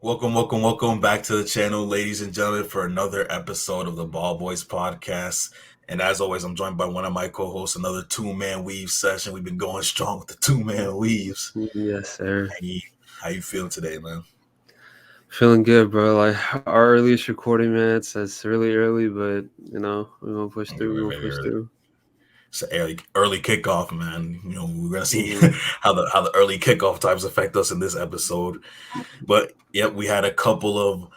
Welcome back to the channel, ladies and gentlemen, for another episode of the Ball Boys podcast. And as always, I'm joined by one of my co-hosts, another two-man weave session. We've been going strong with the two-man weaves. Yes, sir. How you feeling today, man? Feeling good, bro. Like our earliest recording, man. It's really early, but we're gonna push through. We're Very, gonna very push early. through. It's an early kickoff, man. We're gonna see Mm-hmm. how the early kickoff times affect us in this episode. But yeah, we had a couple of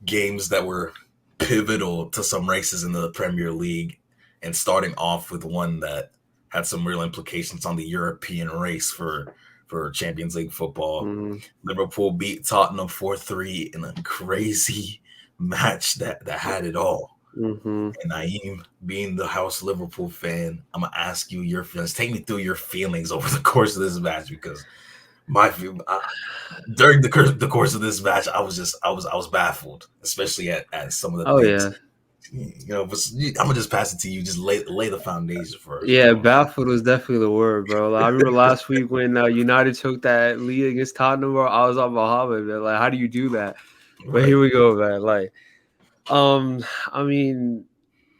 games that were pivotal to some races in the Premier League, and starting off with one that had some real implications on the European race for Champions League football. Mm-hmm. Liverpool beat Tottenham 4-3 in a crazy match that had it all. Mm-hmm. And Naeem, being the house Liverpool fan, I'm gonna ask you your feelings. Take me through your feelings over the course of this match, because during the course of this match, I was baffled, especially at some of the Oh things. yeah, But I'm gonna just pass it to you. Just lay the foundation first, yeah. bro. Baffled was definitely the word, bro. Like, I remember last week when United took that lead against Tottenham, bro. I was on Muhammad, man. Like, how do you do that? But Right. here we go, man. Um, I mean,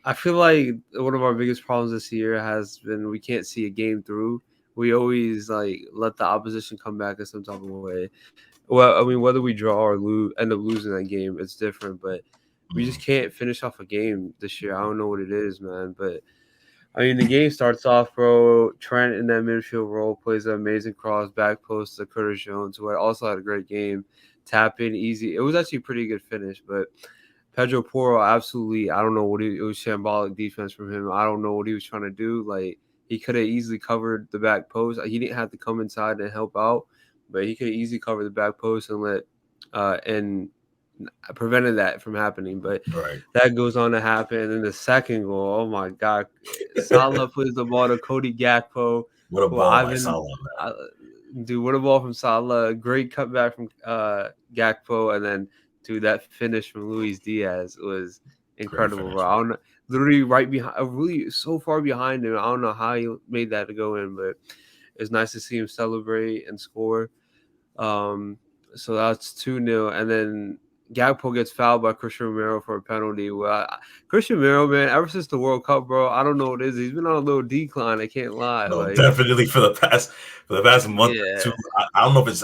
I feel like one of our biggest problems this year has been we can't see a game through. We always let the opposition come back in some type of way. Well, I mean, whether we draw or end up losing that game, it's different. But we just Mm, can't finish off a game this year. I don't know what it is, man. But I mean, the game starts off, bro. Trent in that midfield role plays an amazing cross back post to Curtis Jones, who also had a great game. Tap in easy. It was actually a pretty good finish, but Pedro Porro, absolutely. I don't know what it was shambolic defense from him. I don't know what he was trying to do. Like, he could have easily covered the back post. He didn't have to come inside and help out, but he could have easily covered the back post and prevented that from happening. But right. that goes on to happen. And then the second goal, oh my God, Salah plays the ball to Cody Gakpo, What a who ball by Ivan. Salah, man. Uh, Dude, what a ball from Salah! Great cutback from Gakpo, and then dude, that finish from Luis Diaz was Great incredible, bro. finish, I bro. don't know, literally right behind, really so far behind him. I don't know how he made that to go in, but it's nice to see him celebrate and score. Um, so that's 2-0, and then Gakpo gets fouled by Christian Romero for a penalty. Well, Christian Romero, man, ever since the World Cup, bro, I don't know what it is. He's been on a little decline. I can't lie. No, definitely for the past month or Yeah, two. I don't know if it's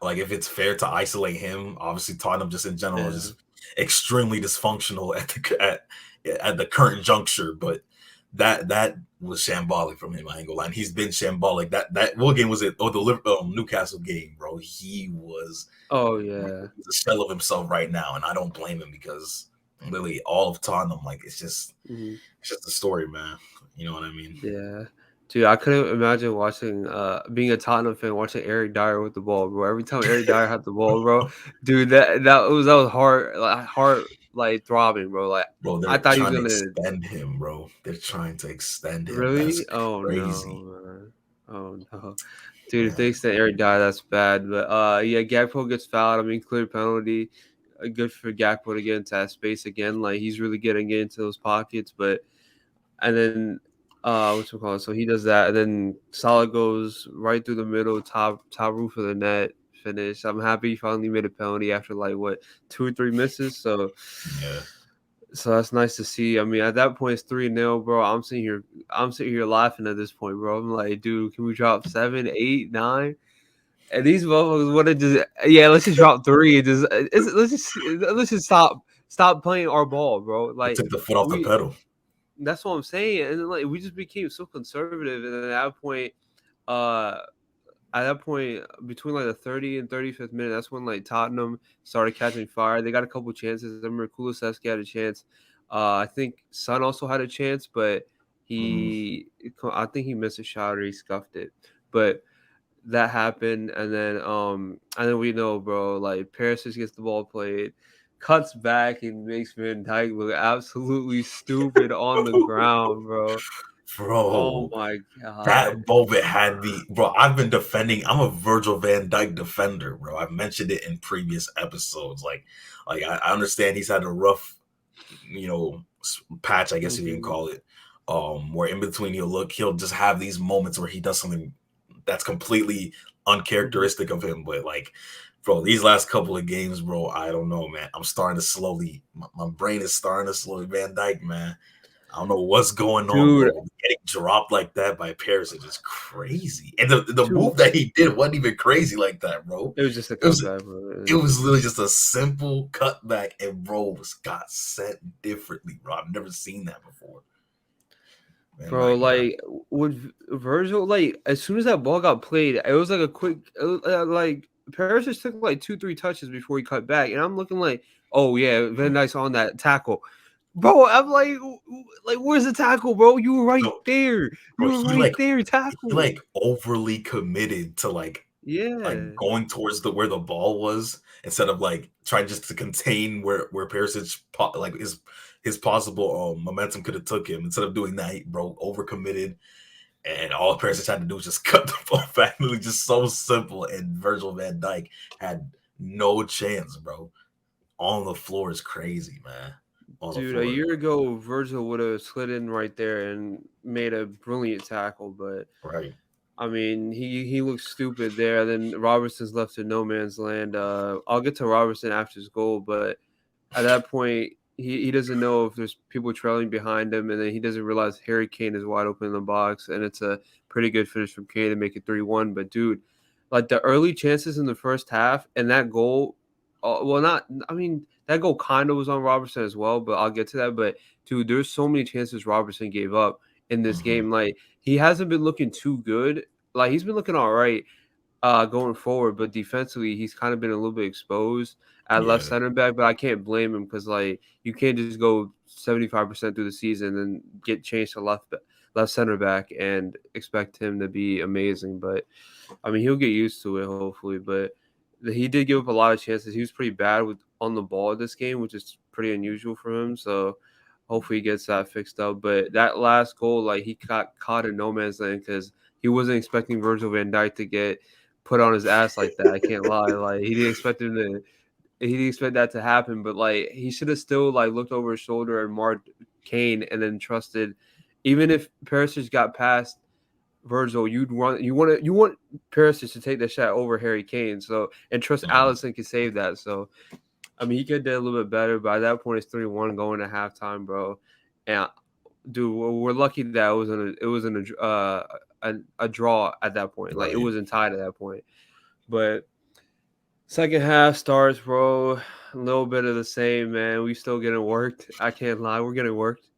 like if it's fair to isolate him. Obviously, Tottenham just in general is yeah. just extremely dysfunctional at the current juncture. But that was shambolic from him. I ain't gonna lie. And he's been shambolic. That what game was it? Oh, the Newcastle game, bro. Oh yeah. He's a shell of himself right now, and I don't blame him, because literally all of Tottenham, like Mhm. it's just a story, man. You know what I mean? Yeah. Dude, I couldn't imagine watching being a Tottenham fan watching Eric Dyer with the ball, bro. Every time Eric Dyer had the ball, bro, dude, that was heart throbbing, bro. Like Bro, I they're thought he was trying to gonna extend him, bro. They're trying to extend him. That's really. Oh no, crazy. man. Oh no. Dude, if they Yeah. extend Eric Dyer, that's bad. But yeah, Gakpo gets fouled. I mean, clear penalty. Good for Gakpo to get into that space again. Like he's really getting into those pockets, but and then what's it called? So he does that, and then Salah goes right through the middle, top roof of the net, finish. I'm happy he finally made a penalty after like what 2 or 3 misses. Yeah. So that's nice to see. I mean, at that point it's 3-0, bro. I'm sitting here laughing at this point, bro. I'm like, dude, can we drop 7, 8, 9? And these motherfuckers want to just let's just drop three and let's just stop playing our ball, bro. They Like took the foot off the we pedal. that's what I'm saying. And then like we just became so conservative, and then uh, at that point, between like the 30 and 35th minute, that's when like Tottenham started catching fire. They got a couple chances. I remember Kulusevski had a chance. I think Son also had a chance, but Mm. I think he missed a shot or he scuffed it. But that happened, and then we know, bro, like Paris just gets the ball played, cuts back and makes Van Dyke look absolutely stupid on the ground, bro. Oh Bro, my god. that moment had me, bro. I've been defending. I'm a Virgil Van Dyke defender, bro. I've mentioned it in previous episodes. I understand he's had a rough, patch, I guess you can Hmm. call it. Where in between he'll just have these moments where he does something that's completely Hmm. uncharacteristic of him. But like bro, these last couple of games, bro, I don't know, man. I'm starting to slowly, my brain is starting to slowly Van Dyke, man. I don't know what's going on, Dude, bro. Getting dropped like that by Paris is just crazy. And the dude, move that he did wasn't even crazy like that, bro. it was just a It was cutback, bro. it was literally just a simple cutback, and bro got set differently, bro. I've never seen that before. Man, Bro, man. like with Virgil, like as soon as that ball got played, it was like a quick, like Paris just took like 2-3 touches before he cut back, and I'm looking like, oh yeah, Van Dijk's on that tackle, bro. I'm like where's the tackle, bro? You were right No, there, you bro, were right there, he tackle. like overly committed to like Yeah, going towards the where the ball was instead of like trying just to contain where Perisic like his possible momentum could have took him. Instead of doing that, he, bro, overcommitted, and all Perisic had to do was just cut the ball back. Literally just so simple, and Virgil van Dijk had no chance, bro. On the floor is crazy, man. On the dude. A floor, year ago, Virgil would have slid in right there and made a brilliant tackle, but right? I mean, he looks stupid there. Then Robertson's left in no man's land. I'll get to Robertson after his goal, but at that point, he doesn't know if there's people trailing behind him, and then he doesn't realize Harry Kane is wide open in the box, and it's a pretty good finish from Kane to make it 3-1. But dude, like the early chances in the first half and that goal, well, not I mean that goal kind of was on Robertson as well, but I'll get to that. But dude, there's so many chances Robertson gave up in this Mm-hmm. game. Like he hasn't been looking too good. Like he's been looking all right going forward, but defensively he's kind of been a little bit exposed at left Yeah, center back. But I can't blame him because like you can't just go 75% through the season and get changed to left center back and expect him to be amazing. But I mean he'll get used to it hopefully. But he did give up a lot of chances. He was pretty bad with on the ball this game, which is pretty unusual for him. So hopefully he gets that fixed up. But that last goal, like he got caught in no man's land because he wasn't expecting Virgil van Dijk to get put on his ass like that. I can't lie. Like he didn't expect him to. He didn't expect that to happen. But like he should have still like looked over his shoulder and marked Kane and then trusted. Even if Perisic got past Virgil, you want Perisic to take the shot over Harry Kane. So and trust uh, Allison can save that. So I mean he could have did a little bit better. But at that point it's 3-1 going to halftime, bro. And dude, we're lucky that it was a draw at that point. Like it right. wasn't tied at that point. But second half starts, bro. A little bit of the same, man. We still getting worked. I can't lie, we're getting worked.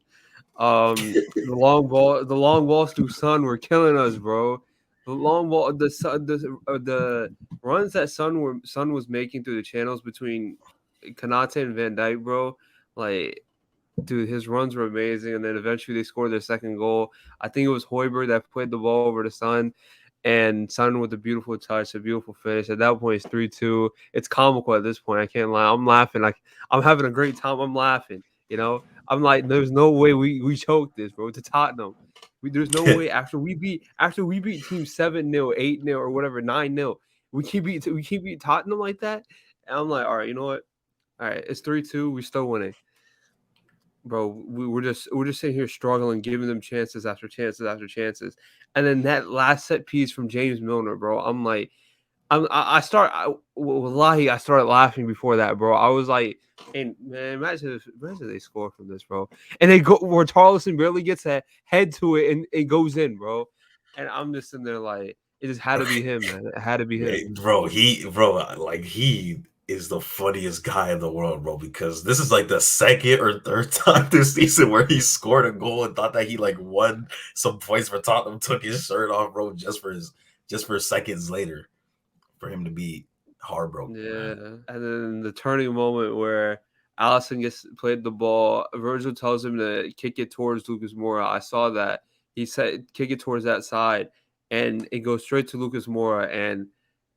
The long balls through Sun were killing us, bro. The long ball, the runs that Sun was making through the channels between Kanate and Van Dyke, bro. Like dude, his runs were amazing. And then eventually they scored their second goal. I think it was Hoiberg that played the ball over to Son. And Son with a beautiful touch, a beautiful finish. At that point, it's 3-2. It's comical at this point. I can't lie. I'm laughing. Like I'm having a great time. I'm laughing. I'm like, there's no way we choked this, bro. To Tottenham. There's no way after we beat team 7-0, 8-0, or whatever, 9-0. We keep beat Tottenham like that. And I'm like, all right, you know what? All right, it's 3-2. We still winning. Bro, we're just sitting here struggling, giving them chances after chances after chances, and then that last set piece from James Milner, bro. I'm like, wallahi, I started laughing before that, bro. I was like, and man, imagine they score from this, bro, and they go where Tarleton barely gets a head to it and it goes in, bro, and I'm just in there like, it just had to be him, man. It had to be him. Bro, like he is the funniest guy in the world, bro. Because this is like the second or third time this season where he scored a goal and thought that he like won some points for Tottenham, took his shirt off, bro, just for seconds later for him to be heartbroken, Yeah, man. and then the turning moment where Allison gets played the ball, Virgil tells him to kick it towards Lucas Moura. I saw that. He said kick it towards that side, and it goes straight to Lucas Moura, and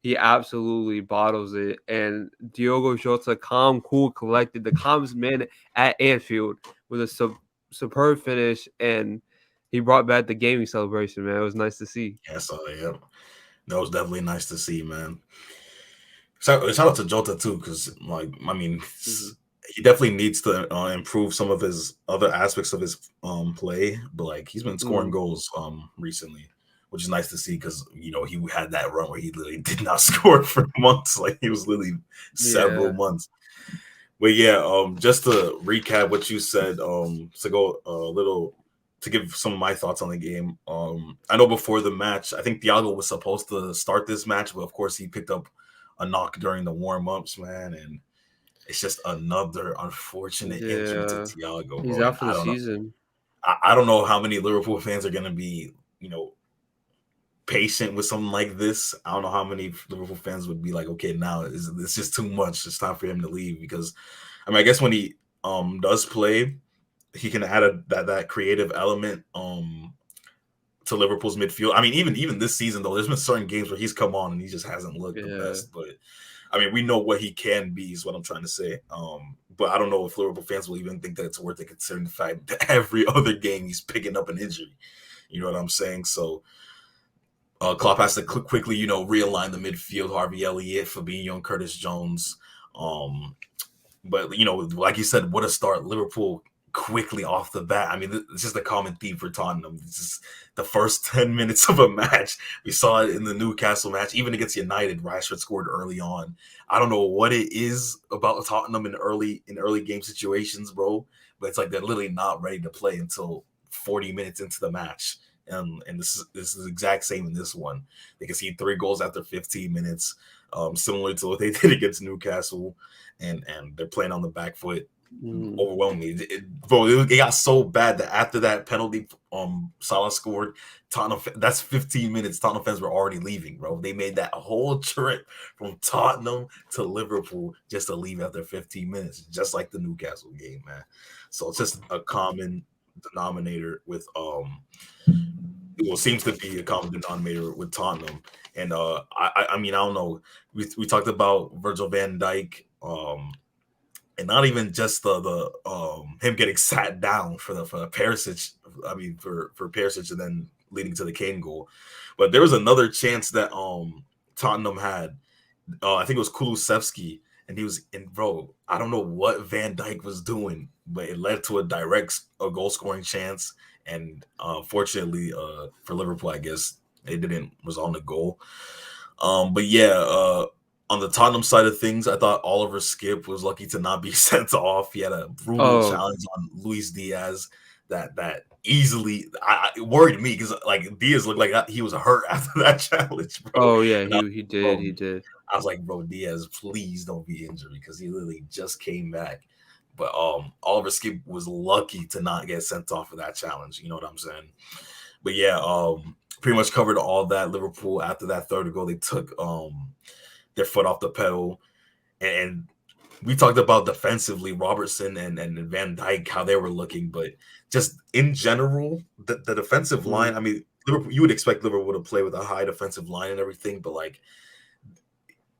he absolutely bottles it. And Diogo Jota, calm, cool, collected, the calmest man at Anfield with a superb finish, and he brought back the gaming celebration, man. It was nice to see. Yeah, so yeah, that was definitely nice to see, man. Shout out to Jota too, because like I mean, Mhm. he definitely needs to improve some of his other aspects of his play, but like he's been scoring Mhm. goals recently. which is nice to see because he had that run where he literally did not score for months. Like he was literally several Yeah. months. But yeah, just to recap what you said, to go a little to give some of my thoughts on the game. I know before the match, I think Thiago was supposed to start this match, but of course he picked up a knock during the warm ups, man, and it's just another unfortunate injury to Yeah. Thiago, He's bro. And out for the season. I don't know how many Liverpool fans are gonna be, patient with something like this. I don't know how many Liverpool fans would be like, okay, now it's just too much. It's time for him to leave because, I mean, I guess when he does play, he can add that creative element to Liverpool's midfield. I mean, even this season though, there's been certain games where he's come on and he just hasn't looked the Yeah. best. But I mean, we know what he can be is what I'm trying to say. But I don't know if Liverpool fans will even think that it's worth it considering the fact that every other game he's picking up an injury. You know what I'm saying? So Klopp has to quickly, realign the midfield. Harvey Elliott, Fabinho, and Curtis Jones. But like you said, what a start! Liverpool quickly off the bat. I mean, it's just a common theme for Tottenham. It's just the first 10 minutes of a match. We saw it in the Newcastle match, even against United. Rashford scored early on. I don't know what it is about Tottenham in early game situations, bro. But it's like they're literally not ready to play until 40 minutes into the match. And this is the exact same in this one. They can see 3 goals after 15 minutes, similar to what they did against Newcastle, and they're playing on the back foot overwhelmingly. It got so bad that after that penalty, Salah scored. Tottenham, that's 15 minutes. Tottenham fans were already leaving, bro. They made that whole trip from Tottenham to Liverpool just to leave after 15 minutes, just like the Newcastle game, man. So it's just a common denominator with seems to be a common denominator with Tottenham. And I mean, I don't know. We talked about Virgil van Dijk, and not even just the him getting sat down for the Perisic. I mean, for Perisic, and then leading to the Kane goal. But there was another chance that Tottenham had. I think it was Kulusevski, and he was in. Bro, I don't know what Van Dijk was doing, but it led to a goal scoring chance. And fortunately for Liverpool, I guess it didn't result in a goal. But yeah, on the Tottenham side of things, I thought Oliver Skip was lucky to not be sent off. He had a brutal Oh, challenge on Luis Diaz that easily it worried me because like Diaz looked like he was hurt after that challenge, bro. oh yeah, And I, he did. bro, He did. I was like, bro, Diaz, please don't be injured because he literally just came back. But Oliver Skip was lucky to not get sent off for that challenge. You know what I'm saying? But yeah, pretty much covered all that. Liverpool after that third goal, they took their foot off the pedal, and we talked about defensively Robertson and Van Dijk how they were looking, but just in general, the defensive line. I mean, Liverpool, you would expect Liverpool to play with a high defensive line and everything, but like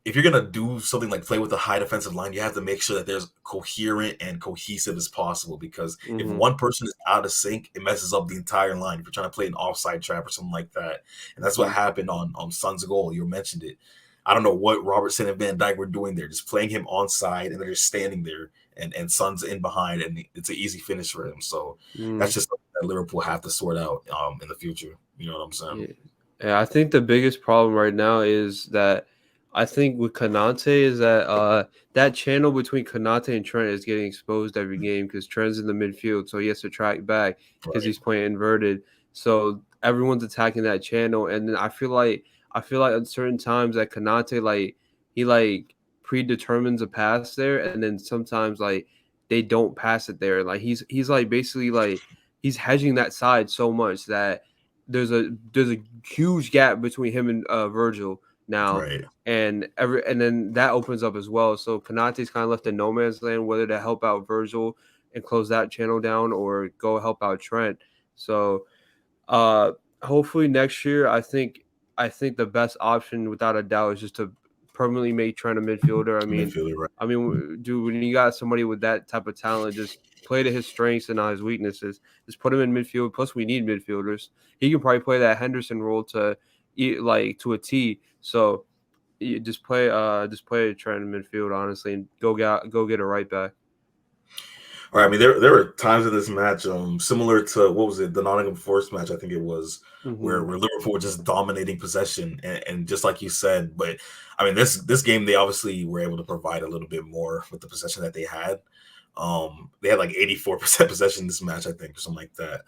if you're gonna do something like play with a high defensive line, you have to make sure that there's coherent and cohesive as possible. Because if Mm-hmm. one person is out of sync, it messes up the entire line. If you're trying to play an offside trap or something like that, and that's what happened on Son's goal. You mentioned it. I don't know what Robertson and Van Dijk were doing there, just playing him onside, and they're just standing there, and Son's in behind, and it's an easy finish for him. So that's just something that Liverpool have to sort out in the future. You know what I'm saying? Yeah. Yeah, I think the biggest problem right now is that I think with Kanate is that that channel between Kanate and Trent is getting exposed every game because Trent's in the midfield, so he has to track back because Right, he's playing inverted. So everyone's attacking that channel, and then I feel like at certain times that Kanate he predetermines a pass there, and then sometimes they don't pass it there. Like he's like basically like he's hedging that side so much that there's a huge gap between him and Virgil now, right. and then that opens up as well. So Kanate's kind of left in no man's land whether to help out Virgil and close that channel down or go help out Trent. So uh, hopefully next year, I think the best option without a doubt is just to permanently make Trent a midfielder. I mean, Midfielder, right. I mean, dude, when you got somebody with that type of talent, just play to his strengths and not his weaknesses. Just put him in midfield. Plus, we need midfielders. He can probably play that Henderson role to a T. So you just play Trent in midfield, honestly, and go get a right back. All right, I mean, there were times in this match, similar to what was it, the Nottingham Forest match, I think it was, Hmm. where Liverpool were just dominating possession, and just like you said, but I mean, this game they obviously were able to provide a little bit more with the possession that they had. They had like 84% possession in this match, I think, or something like that.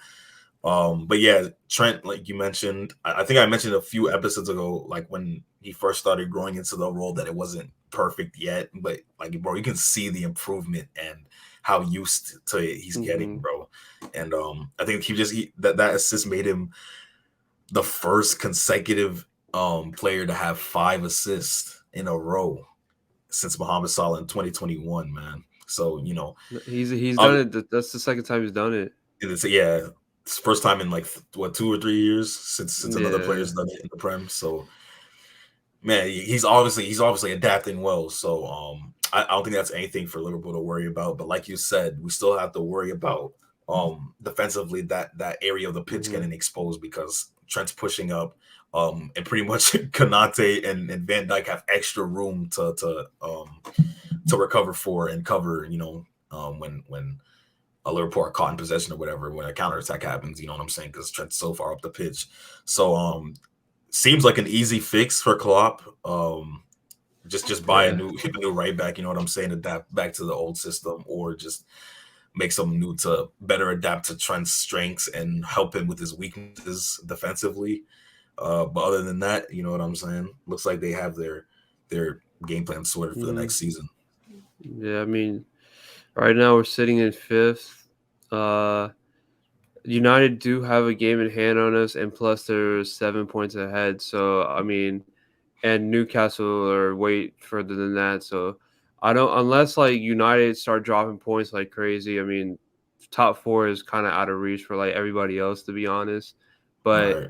But yeah, Trent, like you mentioned, I think I mentioned a few episodes ago, like when he first started growing into the role, that it wasn't perfect yet, but like, bro, you can see the improvement and how used to it he's getting, Hmm. bro. And I think that assist made him the first consecutive player to have 5 assists in a row since Mohamed Salah in 2021, man. So He's done um, it. That's the second time he's done it. it's first time in like what 2 or 3 years since another Yeah. player's done it in the Prem. So man, he's obviously adapting well. So I don't think that's anything for Liverpool to worry about. But like you said, we still have to worry about defensively that area of the pitch Hmm. getting exposed because Trent's pushing up. And pretty much Kanate and Van Dijk have extra room to recover for and cover, when a Liverpool are caught in possession or whatever, when a counterattack happens, you know what I'm saying? Because Trent's so far up the pitch. So seems like an easy fix for Klopp. Just buy Yeah. a new right back, you know what I'm saying, adapt back to the old system, or just make some new to better adapt to Trent's strengths and help him with his weaknesses defensively. But other than that, you know what I'm saying? Looks like they have their game plan sorted for the Hmm. next season. Yeah. I mean, right now we're sitting in fifth. Uh, United do have a game in hand on us, and plus they're 7 points ahead. So I mean, and Newcastle are way further than that. So I don't, unless like United start dropping points like crazy. I mean, top four is kind of out of reach for like everybody else, to be honest. All But right.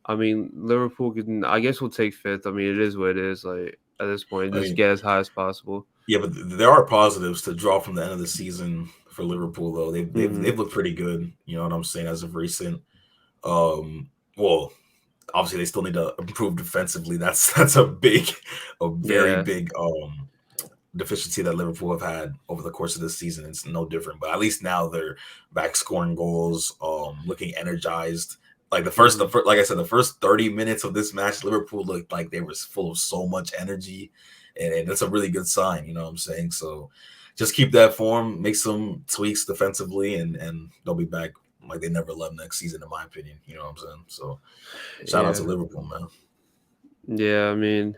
I mean, Liverpool can. I guess we'll take fifth. I mean, it is what it is. Like at this point, I just mean, get as high as possible. yeah, but there are positives to draw from the end of the season for Liverpool, though. Hmm. They've looked pretty good. You know what I'm saying? As of recent, well, obviously they still need to improve defensively. That's a very Yeah. big deficiency that Liverpool have had over the course of this season. It's no different, but at least now they're back scoring goals, looking energized. Like Hmm. like I said, the first 30 minutes of this match, Liverpool looked like they were full of so much energy, and that's a really good sign. You know what I'm saying? So just keep that form, make some tweaks defensively, and they'll be back like they never left next season, in my opinion. You know what I'm saying? So shout out to Yeah. Liverpool, man. Yeah. I mean,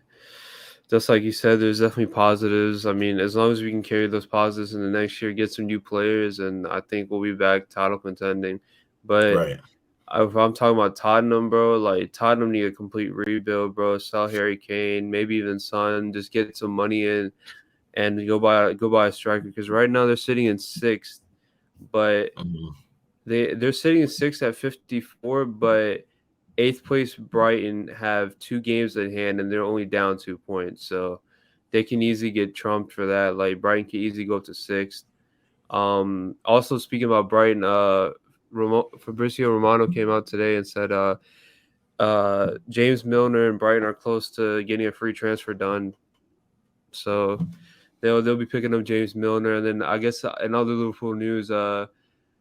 just like you said, there's definitely positives. I mean, as long as we can carry those positives in the next year, get some new players, and I think we'll be back title contending. But Right. if I'm talking about Tottenham, bro, like Tottenham need a complete rebuild, bro. Sell Harry Kane, maybe even Son, just get some money in and go buy a striker because right now they're sitting in sixth, but Mhm. they're sitting in sixth at 54, but eighth place Brighton have 2 games in hand and they're only down 2 points, so they can easily get trumped for that. Like Brighton can easily go up to sixth. Also speaking about Brighton, Fabrizio Romano came out today and said, James Milner and Brighton are close to getting a free transfer done, so they'll be picking up James Milner, and then I guess in other Liverpool news,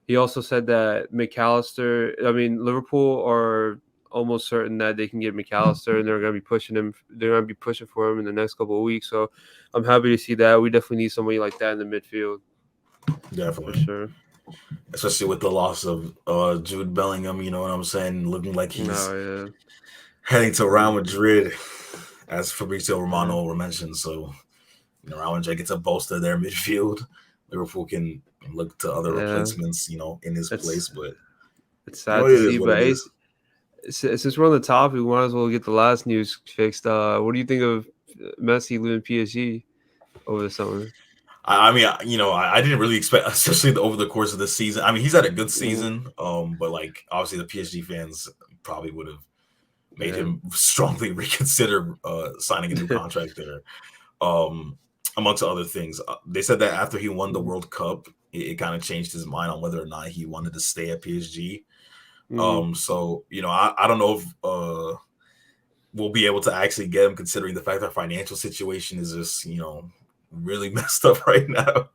he also said that McAllister. I mean, Liverpool are almost certain that they can get McAllister, and they're going to be pushing him. They're going to be pushing for him in the next couple of weeks. So I'm happy to see that. We definitely need somebody like that in the midfield for Definitely. sure. Especially with the loss of Jude Bellingham, you know what I'm saying? Looking like he's No, heading to yeah, Real Madrid, as Fabrizio yeah. Romano mentioned. So, Real Madrid gets a bolster their midfield. Liverpool can look to other Yeah. replacements, in his It's place. But, it's sad to it is see, what but it hey, is. since we're on the topic, we might as well get the last news fixed. What do you think of Messi leaving PSG over the summer? I mean, I didn't really expect, especially over the course of the season. I mean, he's had a good Mm, season, but like obviously the PSG fans probably would have made yeah. him strongly reconsider signing a new contract there. Um, Amongst other things, they said that after he won the Mhm. World Cup, it kind of changed his mind on whether or not he wanted to stay at PSG. Mhm. So I don't know if we'll be able to actually get him, considering the fact that our financial situation is just really messed up right now.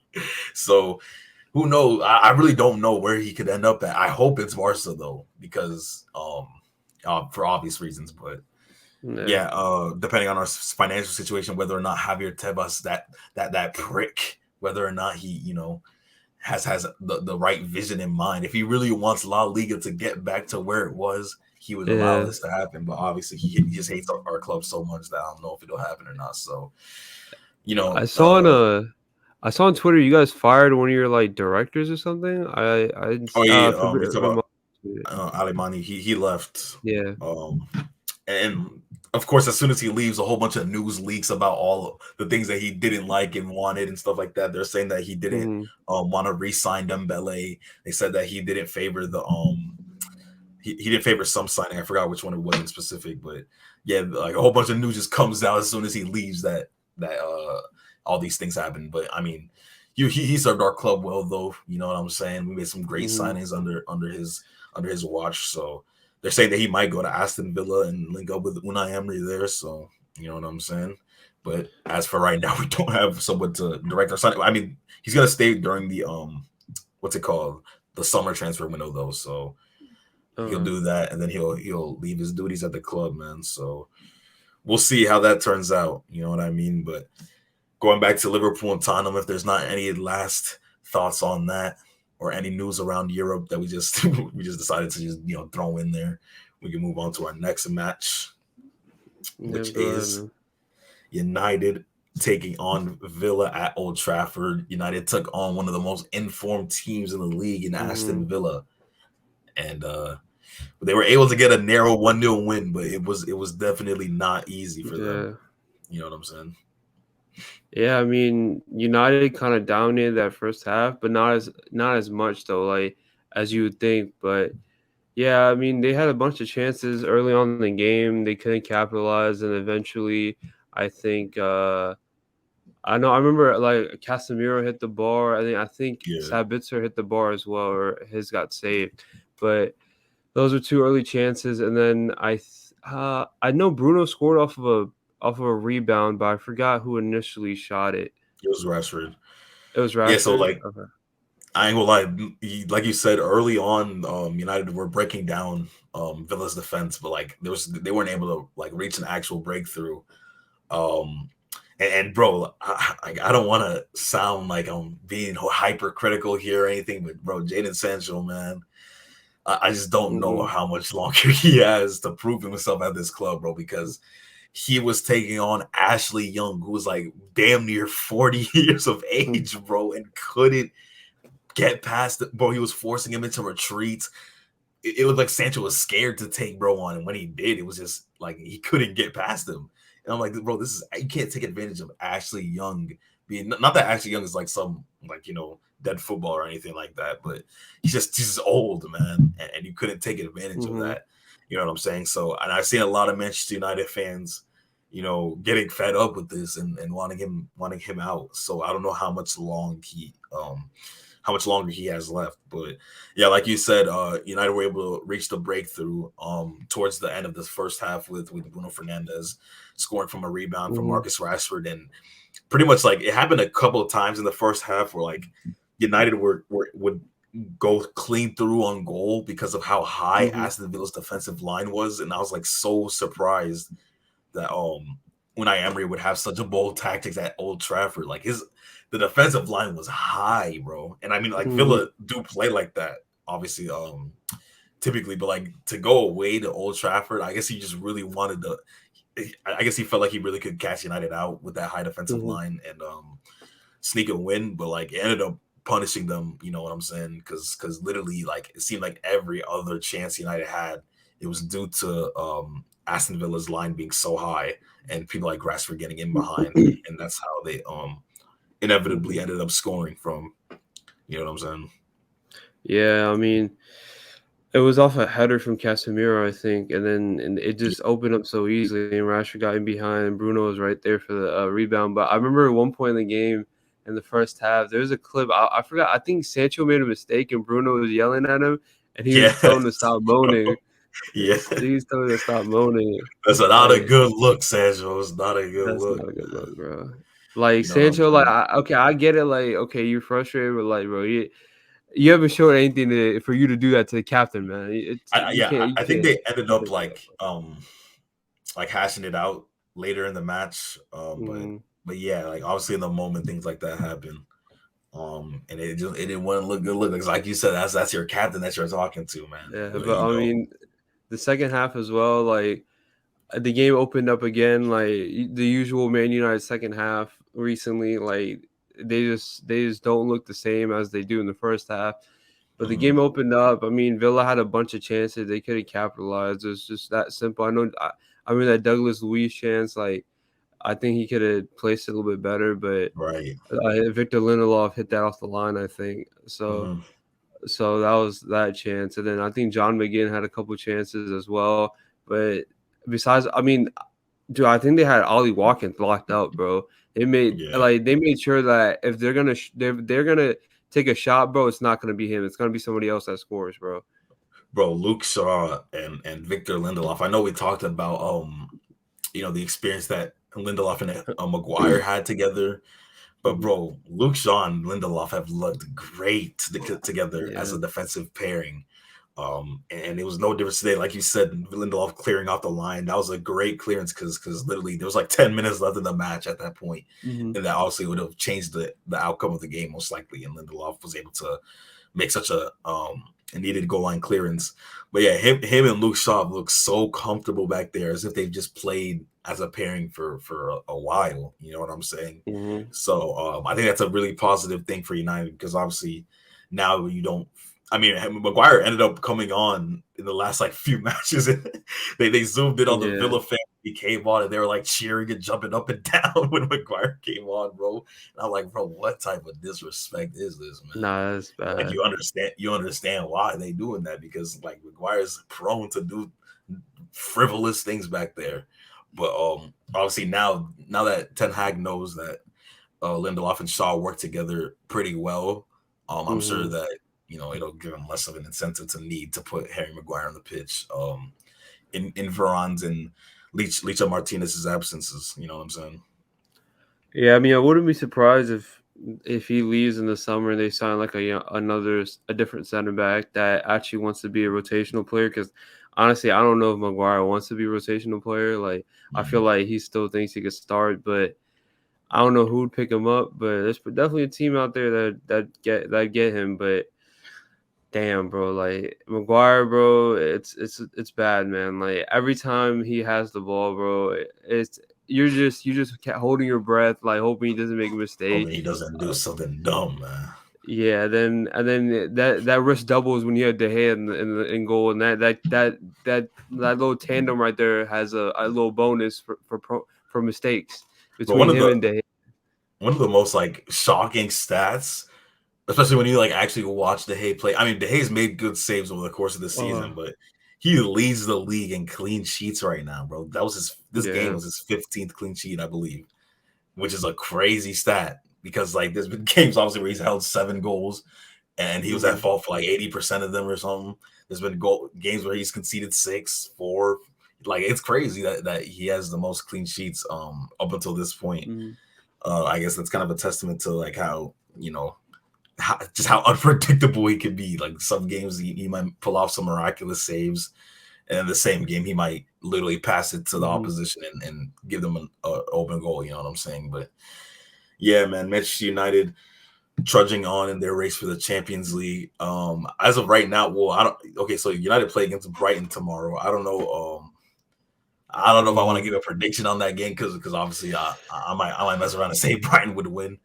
So who knows? I really don't know where he could end up at. I hope it's Barca though, because for obvious reasons. But Yeah. yeah, depending on our financial situation, whether or not Javier Tebas, that prick, whether or not he, has the right vision in mind. If he really wants La Liga to get back to where it was, he would allow Yeah. this to happen. But obviously, he just hates our club so much that I don't know if it'll happen or not. So, you I know, saw on I saw on Twitter you guys fired one of your like directors or something. oh yeah, you talk about Fabrizio tweeted it. Alemani. He left. Yeah. Um, and of course, as soon as he leaves, a whole bunch of news leaks about all the things that he didn't like and wanted and stuff like that. They're saying that he didn't Hmm. want to re-sign Dembele. They said that he didn't favor the he didn't favor some signing. I forgot which one it was in specific, but yeah, like a whole bunch of news just comes out as soon as he leaves that all these things happen. But I mean, he served our club well though. You know what I'm saying? We made some great Hmm. signings under his watch. So they're saying that he might go to Aston Villa and link up with Unai Emery there. So you know what I'm saying? But as for right now, we don't have someone to direct our signing. I mean, he's gonna stay during the what's it called? The summer transfer window though. So he'll Uh, do that and then he'll leave his duties at the club, man. So we'll see how that turns out. You know what I mean? But going back to Liverpool and Tottenham, if there's not any last thoughts on that or any news around Europe that we just we just decided to just throw in there, we can move on to our next match, yeah, which go ahead, is man. United taking on Villa at Old Trafford. United took on one of the most informed teams in the league in Hmm. Aston Villa, and they were able to get a narrow 1-0 win, but it was definitely not easy for them. Yeah. You know what I'm saying? Yeah, I mean, United kind of dominated that first half, but not as much though, like as you would think. But yeah, I mean, they had a bunch of chances early on in the game. They couldn't capitalize, and eventually, I think I remember like Casemiro hit the bar. I think Yeah. Sabitzer hit the bar as well, or his got saved. But those were two early chances, and then I know Bruno scored off of a rebound, but I forgot who initially shot it. It was Rashford. It was Yeah, so Rashford. like Okay. I ain't gonna lie, like you said early on, United were breaking down Villa's defense, but like they weren't able to like reach an actual breakthrough. Um, and bro, I don't want to sound like I'm being hypercritical here or anything, but bro, Jadon Sancho, man, I just don't know Hmm. how much longer he has to prove himself at this club, bro, because he was taking on Ashley Young, who was like damn near 40 years of age, bro, and couldn't get past it. Bro, he was forcing him into retreats. It looked like Sancho was scared to take bro on, and when he did, it was just like he couldn't get past him. And I'm like, bro, this is you can't take advantage of Ashley Young being not that Ashley Young is like some like dead football or anything like that, but he's just old, man, and you couldn't take advantage of Hmm. that. You know what I'm saying? So, and I've seen a lot of Manchester United fans, getting fed up with this and wanting him out. So I don't know how much longer he has left. But yeah, like you said, United were able to reach the breakthrough towards the end of this first half with Bruno Fernandes scoring from a rebound from Hmm. Marcus Rashford, and pretty much like it happened a couple of times in the first half where like United would go clean through on goal because of how high Hmm. Aston Villa's defensive line was, and I was like so surprised that Unai Emery would have such a bold tactics at Old Trafford. Like the defensive line was high, bro. And I mean like Hmm. Villa do play like that, obviously, typically, but like to go away to Old Trafford, I guess he just really wanted to I guess he felt like he really could catch United out with that high defensive Hmm. line and sneak a win, but like it ended up punishing them, you know what I'm saying? Because literally like it seemed like every other chance United had, it was due to Aston Villa's line being so high and people like Rashford getting in behind, and that's how they inevitably Hmm. ended up scoring from. You know what I'm saying? Yeah, I mean, it was off a header from Casemiro, I think, and it Yeah. just opened up so easily, and Rashford got in behind, and Bruno was right there for the rebound. But I remember at one point in the game, in the first half, there was a clip. I forgot. I think Sancho made a mistake, and Bruno was yelling at him, and he was telling him to Yes, stop moaning. yeah. He was telling him to stop moaning. That's not a Like good look, Sancho. It's not a good that's look. not a good look, bro. Like You know what I'm Sancho, like saying? okay, I get it. Like okay, you're frustrated, but like bro, you haven't shown anything for you to do that to the captain, man. It's you Yeah, can't you I think can't. they ended up like hashing it out later in the match. Mm-hmm. But yeah, like obviously in the moment things like that happen. And it didn't want to look good. Look, like you said, that's your captain that you're talking to, man. Yeah, But but I mean, the second half as well, like the game opened up again, like the usual Man United second half recently. Like they just don't look the same as they do in the first half. But the game mhm, opened up. I mean, Villa had a bunch of chances they couldn't capitalize. It's just that simple. I mean that Douglas Luiz chance, like I think he could have placed it a little bit better, but right. Victor Lindelof hit that off the line, I think. So Mhm, so that was that chance, and then I think John McGinn had a couple chances as well. But besides, I mean, dude, I think they had Ollie Watkins locked up, bro. yeah. They made sure that if they're gonna take a shot, bro, it's not gonna be him. It's gonna be somebody else that scores, bro. Bro, Luke Shaw and Victor Lindelof. I know we talked about the experience that Lindelof and Maguire had together. But Mhm. bro, Luke Shaw and Lindelof have looked great together as Yeah. a defensive pairing. And it was no difference today. Like you said, Lindelof clearing off the line. That was a great clearance because literally there was like 10 minutes left in the match at that point. Hmm. And that obviously would have changed the outcome of the game most likely. And Lindelof was able to make such a needed goal line clearance. But yeah, him and Luke Shaw look so comfortable back there as if they've just played as a pairing for a while. You know what I'm saying? Hmm. So I think that's a really positive thing for United because obviously now you don't. I mean, Maguire ended up coming on in the last like few matches. They zoomed in on the Yeah. Villa fan. He came on and they were like cheering and jumping up and down when Maguire came on, bro. And I'm like, bro, what type of disrespect is this, man? Nah, that's Like bad. you understand why they doing that because like Maguire's prone to do frivolous things back there. But obviously now that Ten Hag knows that Lindelof and Shaw work together pretty well, I'm sure Hmm. that it'll give him less of an incentive to need to put Harry Maguire on the pitch in Varane's and Licha Martinez's absences. You know what I'm saying? Yeah, I mean, I wouldn't be surprised if he leaves in the summer and they sign like a different center back that actually wants to be a rotational player. Because honestly, I don't know if Maguire wants to be a rotational player. Like, I feel Mhm. like he still thinks he could start, but I don't know who'd pick him up. But there's definitely a team out there that get him. But damn, bro, like Maguire, bro, it's bad, man. Like every time he has the ball, bro, it's you just holding your breath, like hoping he doesn't make a Hoping mistake. he doesn't do Uh, something dumb, man. yeah, then that risk doubles when you had De Gea in goal, and that little tandem right there has a little bonus for mistakes But between him and De Gea. one of the most like shocking stats, especially when you like actually watch De Gea play. I mean, De Gea's made good saves over the course of the season, Oh, but he leads the league in clean sheets right now, bro. This game yeah. was his 15th clean sheet, I believe, which is a crazy stat because like there's been games obviously where he's held 7 goals and he was at Hmm. fault for like 80% of them or something. There's been games where he's conceded 6, 4. Like it's crazy that he has the most clean sheets up until this point. Hmm. I guess that's kind of a testament to like how just how unpredictable he could be. Like some games he might pull off some miraculous saves, and in the same game he might literally pass it to the Hmm. opposition and give them an open goal. You know what I'm saying? But yeah, man, Manchester United trudging on in their race for the Champions League. As of right now, well, I don't. Okay, so United play against Brighton tomorrow. I don't know. I don't know if I want to Hmm. give a prediction on that game because obviously I might mess around and say Brighton would win,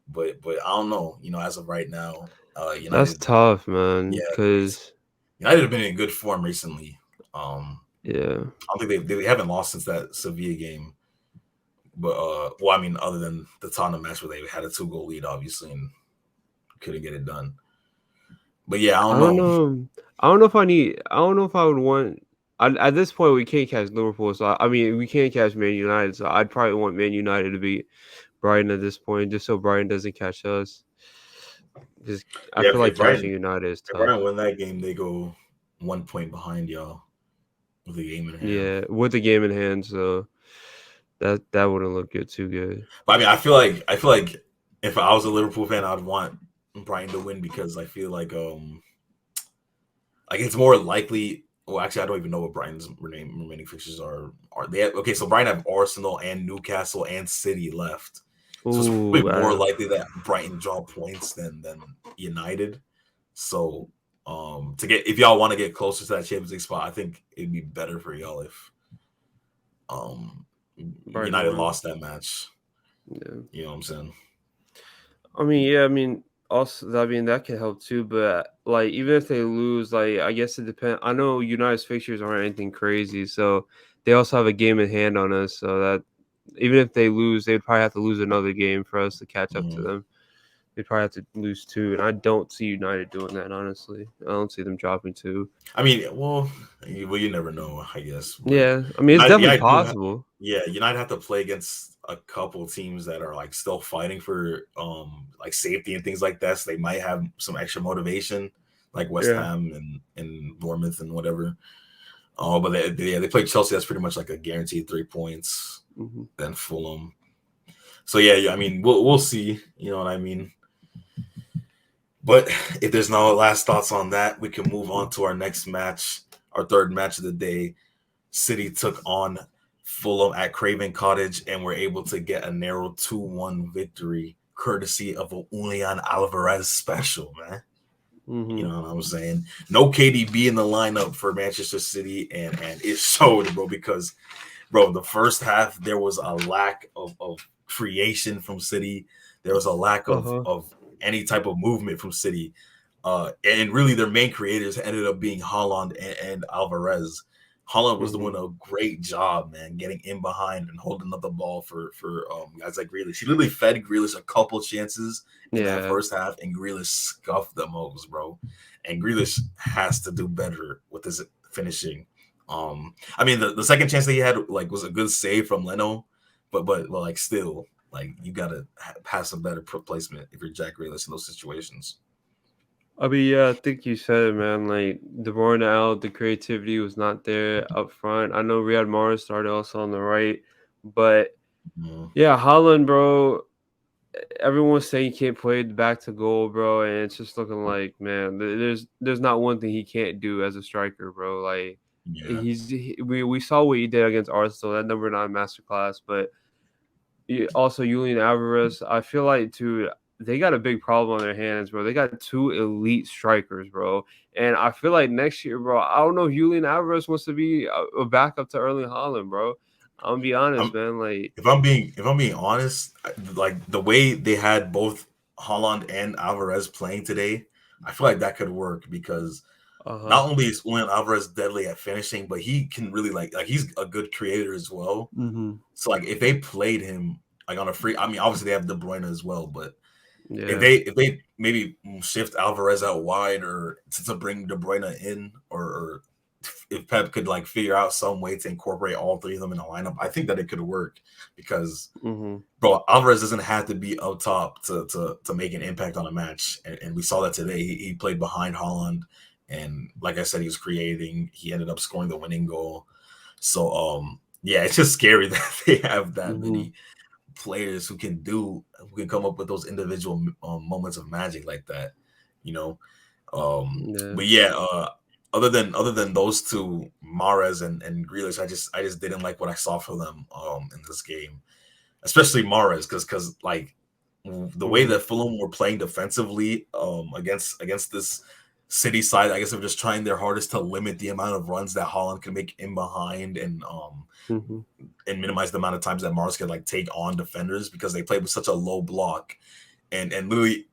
but I don't know. As of right now, That's United, tough, man. yeah, Cause United have been in good form recently. yeah. I don't think they haven't lost since that Sevilla game, but well, I mean, other than the Tottenham match where they had a 2-goal lead, obviously, and couldn't get it done. But yeah, I I don't don't know. know. I don't know if I need. I don't know if I would want. At this point, we can't catch Liverpool. So I mean, we can't catch Man United. So I'd probably want Man United to beat Brighton at this point, just so Brighton doesn't catch us. Just I Yeah, feel like catching United is If tough. Brighton win that game, they go 1 point behind y'all with the game in hand. Yeah, with the game in hand. So That wouldn't look good too good. But I mean, I feel like if I was a Liverpool fan, I'd want Brighton to win because I feel like it's more likely. Well, actually, I don't even know what Brighton's remaining fixtures are. Are they okay? So Brighton have Arsenal and Newcastle and City left. So it's Ooh, probably more likely that Brighton draw points than United. So to get if y'all want to get closer to that Champions League spot, I think it'd be better for y'all if um Brighton United won. lost that match. Yeah. You know what I'm saying? I mean, yeah, I mean, also, I mean, that could help too. But like, even if they lose, like, I guess it depends. I know United's fixtures aren't anything crazy, so they also have a game in hand on us. So that even if they lose, they'd probably have to lose another game for us to catch up to Mhm. them. They'd probably have to lose two, and I don't see United doing that. Honestly, I don't see them dropping two. I mean, you never know, I guess. But Yeah, I mean, it's definitely United possible. yeah, United have to play against a couple teams that are like still fighting for like safety and things like that. So they might have some extra motivation, like West Yeah. Ham and Bournemouth and whatever. Oh, but they play Chelsea. That's pretty much like a guaranteed 3 points. Hmm. Then Fulham. So yeah, I mean, we'll see. You know what I mean? But if there's no last thoughts on that, we can move on to our next match, our third match of the day. City took on Fulham at Craven Cottage and were able to get a narrow 2-1 victory, courtesy of a Julian Alvarez special, man. You Hmm. know what I'm saying? No KDB in the lineup for Manchester City, and it showed, bro, because bro, the first half there was a lack of creation from City. There was a lack Uh huh. of any type of movement from City. And really their main creators ended up being Holland and Alvarez. Holland was Hmm. doing a great job, man, getting in behind and holding up the ball for guys like Grealish. He literally fed Grealish a couple chances in that Yeah. first half, and Grealish scuffed the most, bro. And Grealish has to do better with his finishing. I mean, the second chance that he had like was a good save from Leno, but like still, like you gotta pass a better placement if you're Jack Grealish in those situations. I mean, yeah, I think you said it, man. Like De Bruyne out, the creativity was not there up front. I know Riyad Mahrez started also on the right, but Mhm. yeah, Holland, bro. Everyone's saying he can't play back to goal, bro, and it's just looking like, man, there's not one thing he can't do as a striker, bro. Like Yeah, we saw what he did against Arsenal, that number 9 masterclass, but also Julian Alvarez. I feel like too they got a big problem on their hands, bro. They got two elite strikers, bro. And I feel like next year, bro, I don't know if Julian Alvarez wants to be a backup to Erling Haaland, bro. I'm gonna be honest, I'm man. Like, if I'm being honest, like the way they had both Holland and Alvarez playing today, I feel like that could work because uh-huh. not only is Julian Alvarez deadly at finishing, but he can really like he's a good creator as well. Mm-hmm. So like if they played him like on a free, I mean obviously they have De Bruyne as well, but if Yeah. they maybe shift Alvarez out wide or to bring De Bruyne in, or if Pep could like figure out some way to incorporate all three of them in a lineup, I think that it could work because Mm-hmm. bro, Alvarez doesn't have to be up top to make an impact on a match, and we saw that today. He played behind Holland, and like I said, he was creating. He ended up scoring the winning goal. So yeah, it's just scary that they have that Mm-hmm. many players who can come up with those individual moments of magic like that, you know. Yeah. But yeah, other than those two, Mahrez and Grealish, I just didn't like what I saw for them in this game, especially Mahrez, because like the way Mm-hmm. that Fulham were playing defensively against this City side, I guess they're just trying their hardest to limit the amount of runs that Holland can make in behind Mm-hmm. and minimize the amount of times that Mars could like take on defenders because they play with such a low block. And literally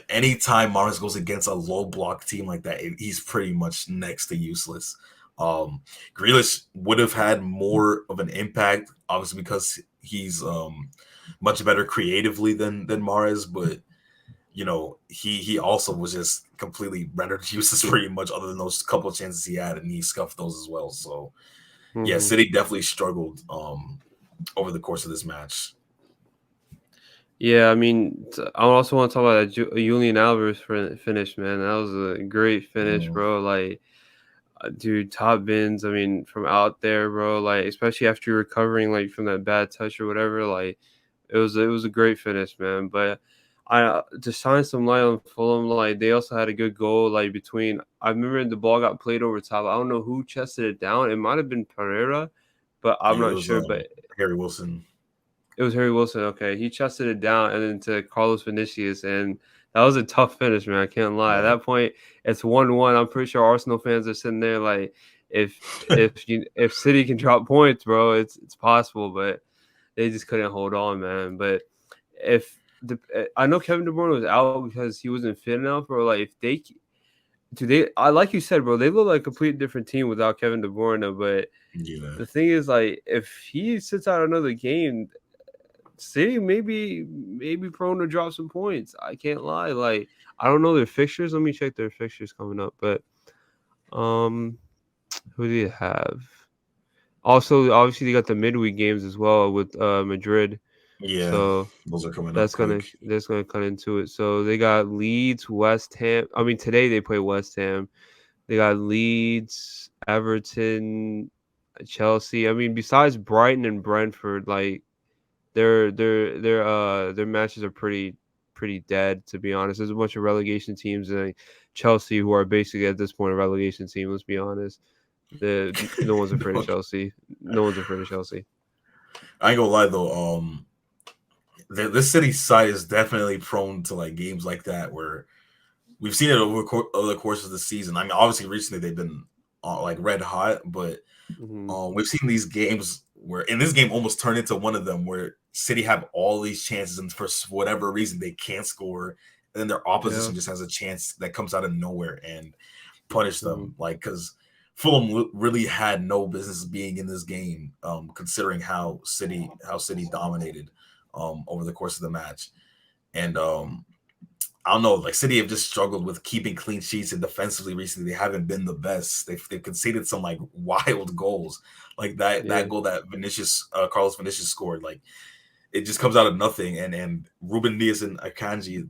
anytime Mars goes against a low block team like that, he's pretty much next to useless. Grealish would have had more of an impact, obviously because he's much better creatively than Mares, but you know he also was just completely rendered useless pretty much, other than those couple of chances he had, and he scuffed those as well. So yeah, Mm-hmm. City definitely struggled over the course of this match. Yeah, I mean, I also want to talk about that Julian Alvarez finish, man. That was a great finish, Mhm. bro. Like, Dude, top bins. I mean, from out there, bro. Like, especially after you're recovering, like from that bad touch or whatever. Like, it was a great finish, man. But to shine some light on Fulham, like they also had a good goal. Like between, I remember the ball got played over top. I don't know who chested it down. It might have been Pereira, but I'm Yeah, it not was sure. But Harry Wilson. it was Harry Wilson. Okay, he chested it down and then to Carlos Vinicius, and that was a tough finish, man. I can't lie. At Yeah. that point, it's 1-1. I'm pretty sure Arsenal fans are sitting there like, if City can drop points, bro, it's possible, but they just couldn't hold on, man. But if I know Kevin De Bruyne was out because he wasn't fit enough, bro. Like if they do I like you said, bro, they look like a complete different team without Kevin De Bruyne. But Yeah. the thing is, like, if he sits out another game, City maybe prone to drop some points. I can't lie. Like I don't know their fixtures. Let me check their fixtures coming up. But um, who do you have? Also, obviously, they got the midweek games as well with Madrid. Yeah. So Those are coming up that's quick. gonna cut into it. So they got Leeds, West Ham. I mean, today they play West Ham. They got Leeds, Everton, Chelsea. I mean, besides Brighton and Brentford, like their matches are pretty dead, to be honest. There's a bunch of relegation teams and Chelsea who are basically at this point a relegation team. Let's be honest. No one's afraid of Chelsea. No one's afraid of Chelsea. I ain't gonna lie though. This City side is definitely prone to like games like that where we've seen it over the course of the season. I mean, obviously recently they've been like red hot, but Mm-hmm. we've seen these games where, and this game almost turned into one of them where City have all these chances, and for whatever reason they can't score, and then their Yeah. opposition just has a chance that comes out of nowhere and punish Mm-hmm. them. Like because Fulham really had no business being in this game, considering how City dominated over the course of the match, and I don't know, like City have just struggled with keeping clean sheets, and defensively recently they haven't been the best. They've conceded some like wild goals, like that Yeah. goal that Carlos Vinicius scored. Like it just comes out of nothing, and Ruben Diaz and Akanji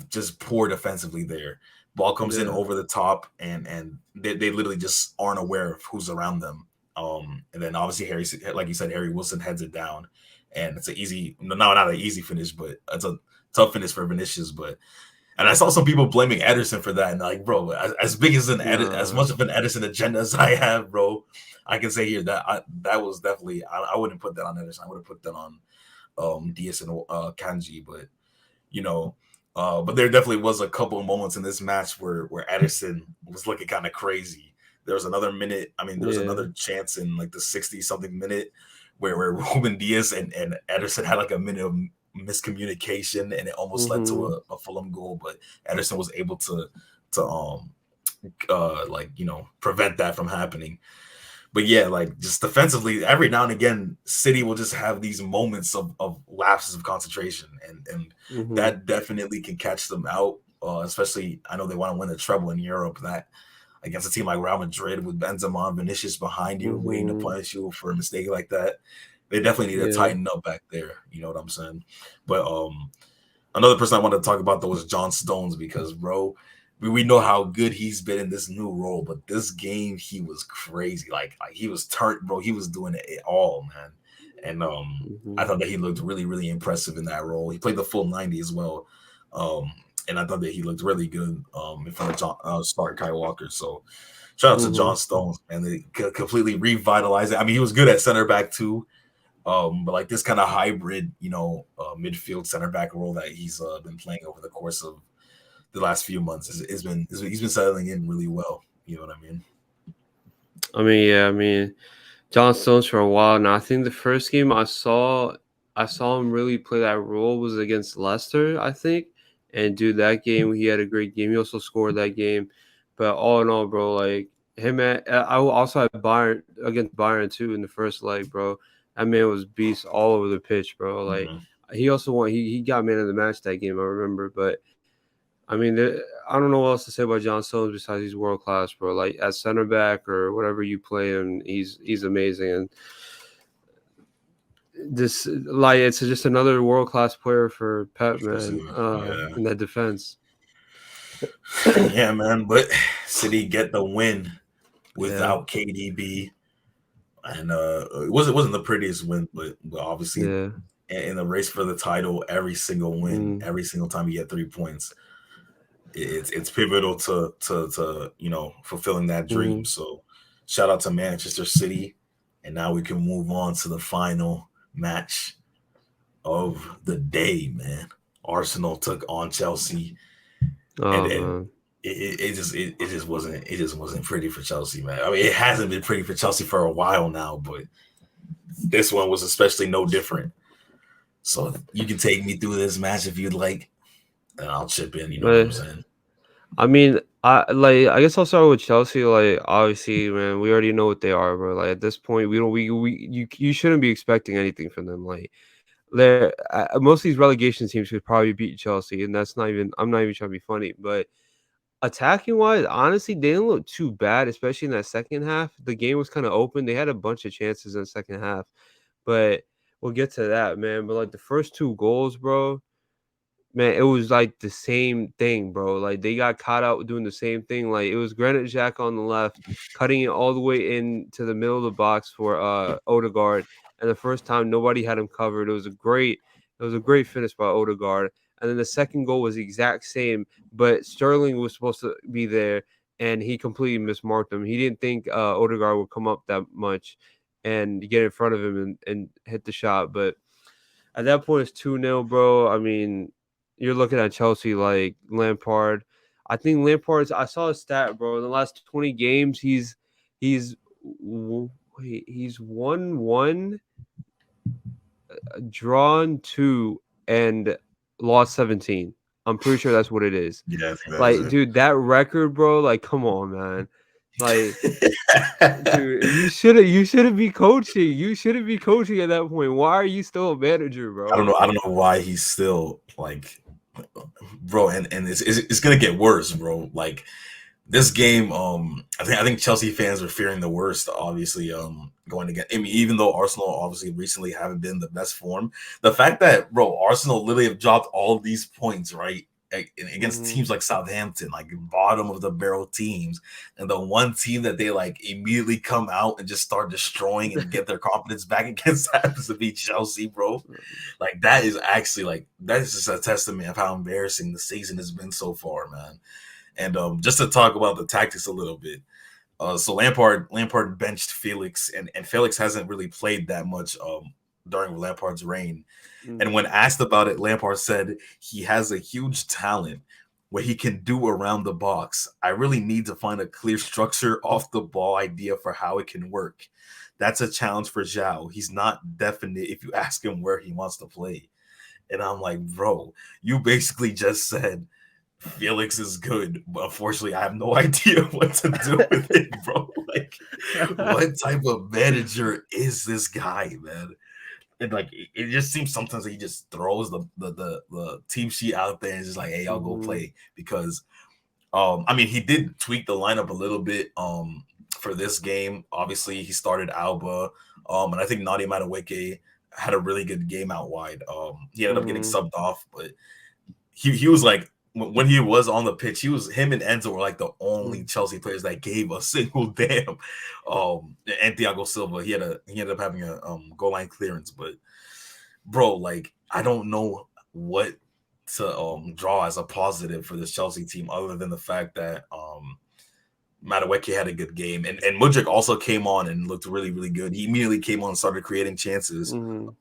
just poor defensively there. Ball comes in Yeah. over the top, and they literally just aren't aware of who's around them. And then obviously Harry, like you said, Harry Wilson heads it down, and it's an easy, no, not an easy finish, but it's a tough finish for Vinicius. But and I saw some people blaming Ederson for that, and like, bro, as big as as Nah. much of an Ederson agenda as I have, bro, I can say here that that was definitely I wouldn't put that on Ederson. I would have put that on Diaz and Kanji, but you know, but there definitely was a couple of moments in this match where Ederson was looking kind of crazy. There was another minute. I mean, there was Yeah. another chance in like the 60 something minute where Ruben Diaz and Ederson had like a minute of miscommunication, and it almost led to Mm-hmm. a Fulham goal, but Ederson was able to like prevent that from happening. But yeah, like just defensively, every now and again, City will just have these moments of lapses of concentration, and Mm-hmm. that definitely can catch them out. Especially, I know they want to win the treble in Europe. That against a team like Real Madrid with Benzema and Vinicius behind you, waiting to Mm-hmm. punish you for a mistake like that, they definitely need to Yeah. tighten up back there. You know what I'm saying? But another person I wanted to talk about though was John Stones, because bro, we know how good he's been in this new role, but this game he was crazy. Like he was turned, bro. He was doing it all, man. And I Mm-hmm. thought that he looked really, really impressive in that role. He played the full 90 as well. And I thought that he looked really good in front of Stark Kai Walker. So shout out to Mm-hmm. John Stones, and they completely revitalized it. I mean, he was good at center back too. But like this kind of hybrid, midfield center back role that he's been playing over the course of the last few months he's been settling in really well. You know what I mean? I mean, yeah. I mean, John Stones for a while now. I think the first game I saw him really play that role was against Leicester, I think. And dude, that game he had a great game. He also scored that game. But all in all, bro, like him at I also had Bayern against Bayern too in the first leg, bro. That man was beast all over the pitch, bro. Like Mm-hmm. he also won. He got man of the match that game. I remember, but I mean, I don't know what else to say about John Stones besides he's world class, bro. Like at center back or whatever you play him, he's amazing. And this like it's just another world class player for Pep, man. Yeah, In that defense. yeah, man. But City get the win. without KDB, and it wasn't the prettiest win, but obviously in the race for the title, every single win, every single time you get 3 points, it's pivotal to fulfilling that dream. So shout out to Manchester City, and now we can move on to the final match of the day, man. Arsenal took on Chelsea, and it just wasn't pretty for Chelsea, man. I mean, it hasn't been pretty for Chelsea for a while now, but this one was especially no different. So you can take me through this match if you'd like, and I'll chip in. You know what I'm saying? I mean, I guess I'll start with Chelsea. Like, obviously, man, we already know what they are, bro. Like at this point, you shouldn't be expecting anything from them. Like, most of these relegation teams could probably beat Chelsea, and that's not even. I'm not even trying to be funny, but attacking wise, honestly, they didn't look too bad, especially in that second half. The game was kind of open. They had a bunch of chances in the second half, but we'll get to that, man. But like the first 2 goals, bro. Man, it was like the same thing, bro. Like they got caught out doing the same thing. Like it was Granit Xhaka on the left, cutting it all the way into the middle of the box for Odegaard. And the first time nobody had him covered. It was a great finish by Odegaard. And then the second goal was the exact same, but Sterling was supposed to be there, and he completely mismarked him. He didn't think Odegaard would come up that much and get in front of him and hit the shot. But at that point, it's 2-0, bro. I mean, you're looking at Chelsea like Lampard. I think I saw a stat, bro. In the last 20 games, he's won 1, drawn 2, and lost 17. I'm pretty sure that's what it is. Yeah, like, dude, that record, bro. Like, come on, man. Like, dude, you shouldn't be coaching. You shouldn't be coaching at that point. Why are you still a manager, bro? I don't know why he's still like, bro, and it's gonna get worse, bro. Like this game, I think Chelsea fans are fearing the worst. Obviously, going again. I mean, even though Arsenal obviously recently haven't been the best form, the fact that Arsenal literally have dropped all of these points, right? Against teams like Southampton, like bottom of the barrel teams, and the one team that they like immediately come out and just start destroying and get their confidence back against happens to be Chelsea, bro. Like that is actually that is just a testament of how embarrassing the season has been so far, man. And just to talk about the tactics a little bit, so Lampard benched Felix, and Felix hasn't really played that much during Lampard's reign. And when asked about it, Lampard said he has a huge talent what he can do around the box. I really need to find a clear structure off the ball idea for how it can work. That's a challenge for Zhao. He's not definite if you ask him where he wants to play. And I'm like, bro, you basically just said Felix is good, but unfortunately, I have no idea what to do with it, bro. Like, what type of manager is this guy, man? And like, it just seems sometimes he just throws the team sheet out there and just like, hey, I'll go play. Because, I mean, he did tweak the lineup a little bit for this game. Obviously, he started Alba, and I think Nadia Madueke had a really good game out wide. He ended up getting subbed off, but he was like, when he was on the pitch, him and Enzo were like the only Chelsea players that gave a single damn. And Thiago Silva, he ended up having a goal line clearance, but bro, like I don't know what to draw as a positive for this Chelsea team other than the fact that Madueke had a good game, and Mudryk also came on and looked really, really good. He immediately came on and started creating chances, and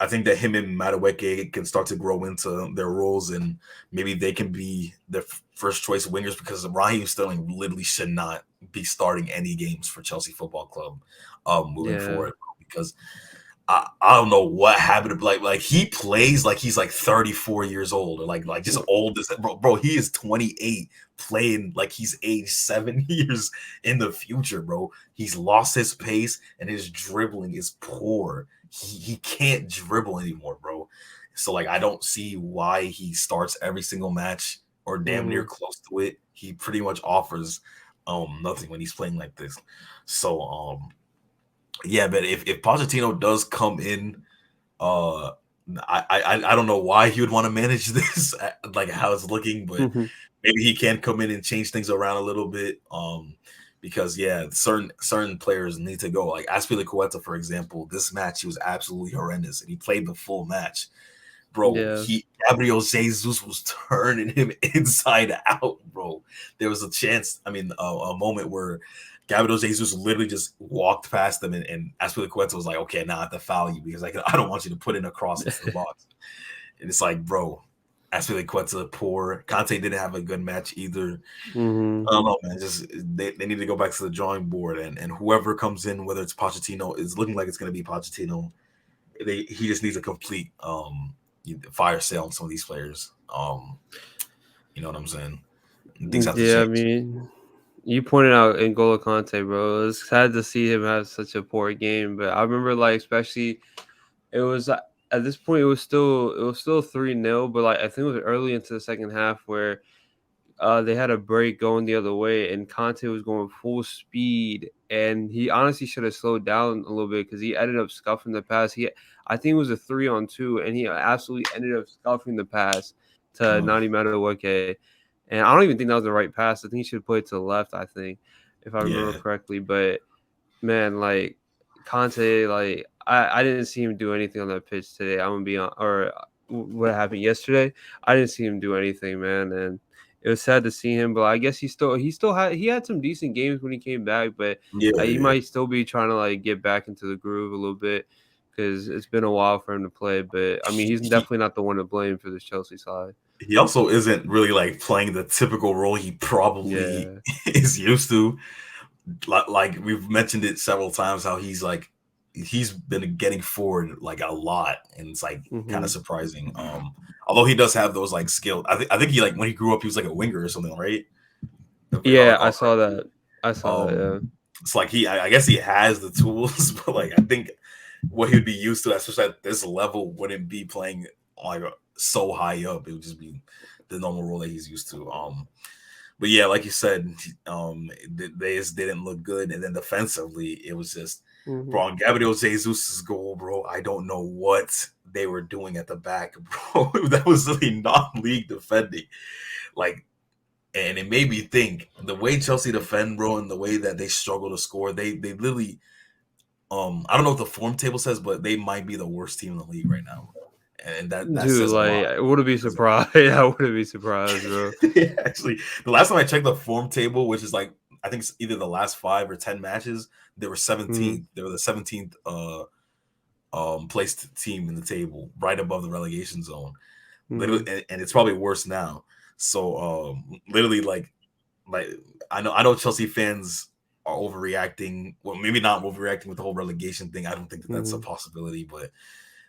I think that him and Madueke can start to grow into their roles, and maybe they can be their first choice wingers, because Raheem Sterling literally should not be starting any games for Chelsea Football Club moving forward, because I don't know what happened. Like he plays like he's like 34 years old, or like just old as bro. He is 28, playing like he's aged 7 years in the future, bro. He's lost his pace and his dribbling is poor. He can't dribble anymore, bro. So like I don't see why he starts every single match or damn near close to it. He pretty much offers nothing when he's playing like this. So yeah, but if Pochettino does come in, I don't know why he would want to manage this, like how it's looking, but maybe he can come in and change things around a little bit. Because yeah, certain players need to go. Like Aspilicueta, for example, this match he was absolutely horrendous, and he played the full match. Bro, Yeah. Gabriel Jesus was turning him inside out, bro. There was a chance, a moment where Gabriel Jesus literally just walked past them, and Aspilicueta was like, "Okay, now I have to foul you because I don't want you to put in a cross into the box." And it's like, bro, Aspilicueta poor. Conte didn't have a good match either. Mm-hmm. I don't know, man. Just they need to go back to the drawing board, and whoever comes in, whether it's Pochettino, it's looking like it's going to be Pochettino. He just needs a complete fire sale on some of these players. You know what I'm saying? Things have to Yeah, I change. mean, you pointed out N'Golo Kante, bro. It was sad to see him have such a poor game, but I remember like especially it was at this point it was still 3-0, but like I think it was early into the second half where they had a break going the other way, and Conte was going full speed, and he honestly should have slowed down a little bit because he ended up scuffing the pass. I think it was a 3-on-2, and he absolutely ended up scuffing the pass to Nani Madueke, and I don't even think that was the right pass. I think he should have played to the left. I think, if I remember Yeah, correctly, but man, like Conte, like I didn't see him do anything on that pitch today. I'm gonna be on, or what happened yesterday. I didn't see him do anything, man, and it was sad to see him. But I guess he had some decent games when he came back, but yeah, he yeah. might still be trying to like get back into the groove a little bit because it's been a while for him to play. But I mean, he's He definitely not the one to blame for this Chelsea side. he also isn't really like playing the typical role he probably Yeah. is used to. Like we've mentioned it several times, how he's been getting forward like a lot, and it's like kind of Hmm. surprising. Although he does have those like skills. I think he like when he grew up he was like a winger or something, right? If I Yeah, I recall saw correctly. that. I saw that. Um, Yeah. it's like I guess he has the tools, but like I think what he'd be used to, especially at this level, wouldn't be playing like so high up. It would just be the normal role that he's used to. But yeah, like you said, they just didn't look good, and then defensively, it was just, Hmm. bro. On Gabriel Jesus' goal, bro, I don't know what they were doing at the back, bro. That was really non-league defending, like, and it made me think the way Chelsea defend, bro, and the way that they struggle to score. They literally, I don't know what the form table says, but they might be the worst team in the league right now, and that Dude, says a like, lot. I wouldn't be Says surprised. I wouldn't be surprised, bro. Yeah, actually, the last time I checked the form table, which is like I think it's either the last 5 or 10 matches, they were Mhm, 17th. They were the 17th placed team in the table, right above the relegation zone. Literally, mhm, and it's probably worse now. So literally, like I know Chelsea fans are overreacting. Well, maybe not overreacting with the whole relegation thing. I don't think that that's a mhm. possibility, but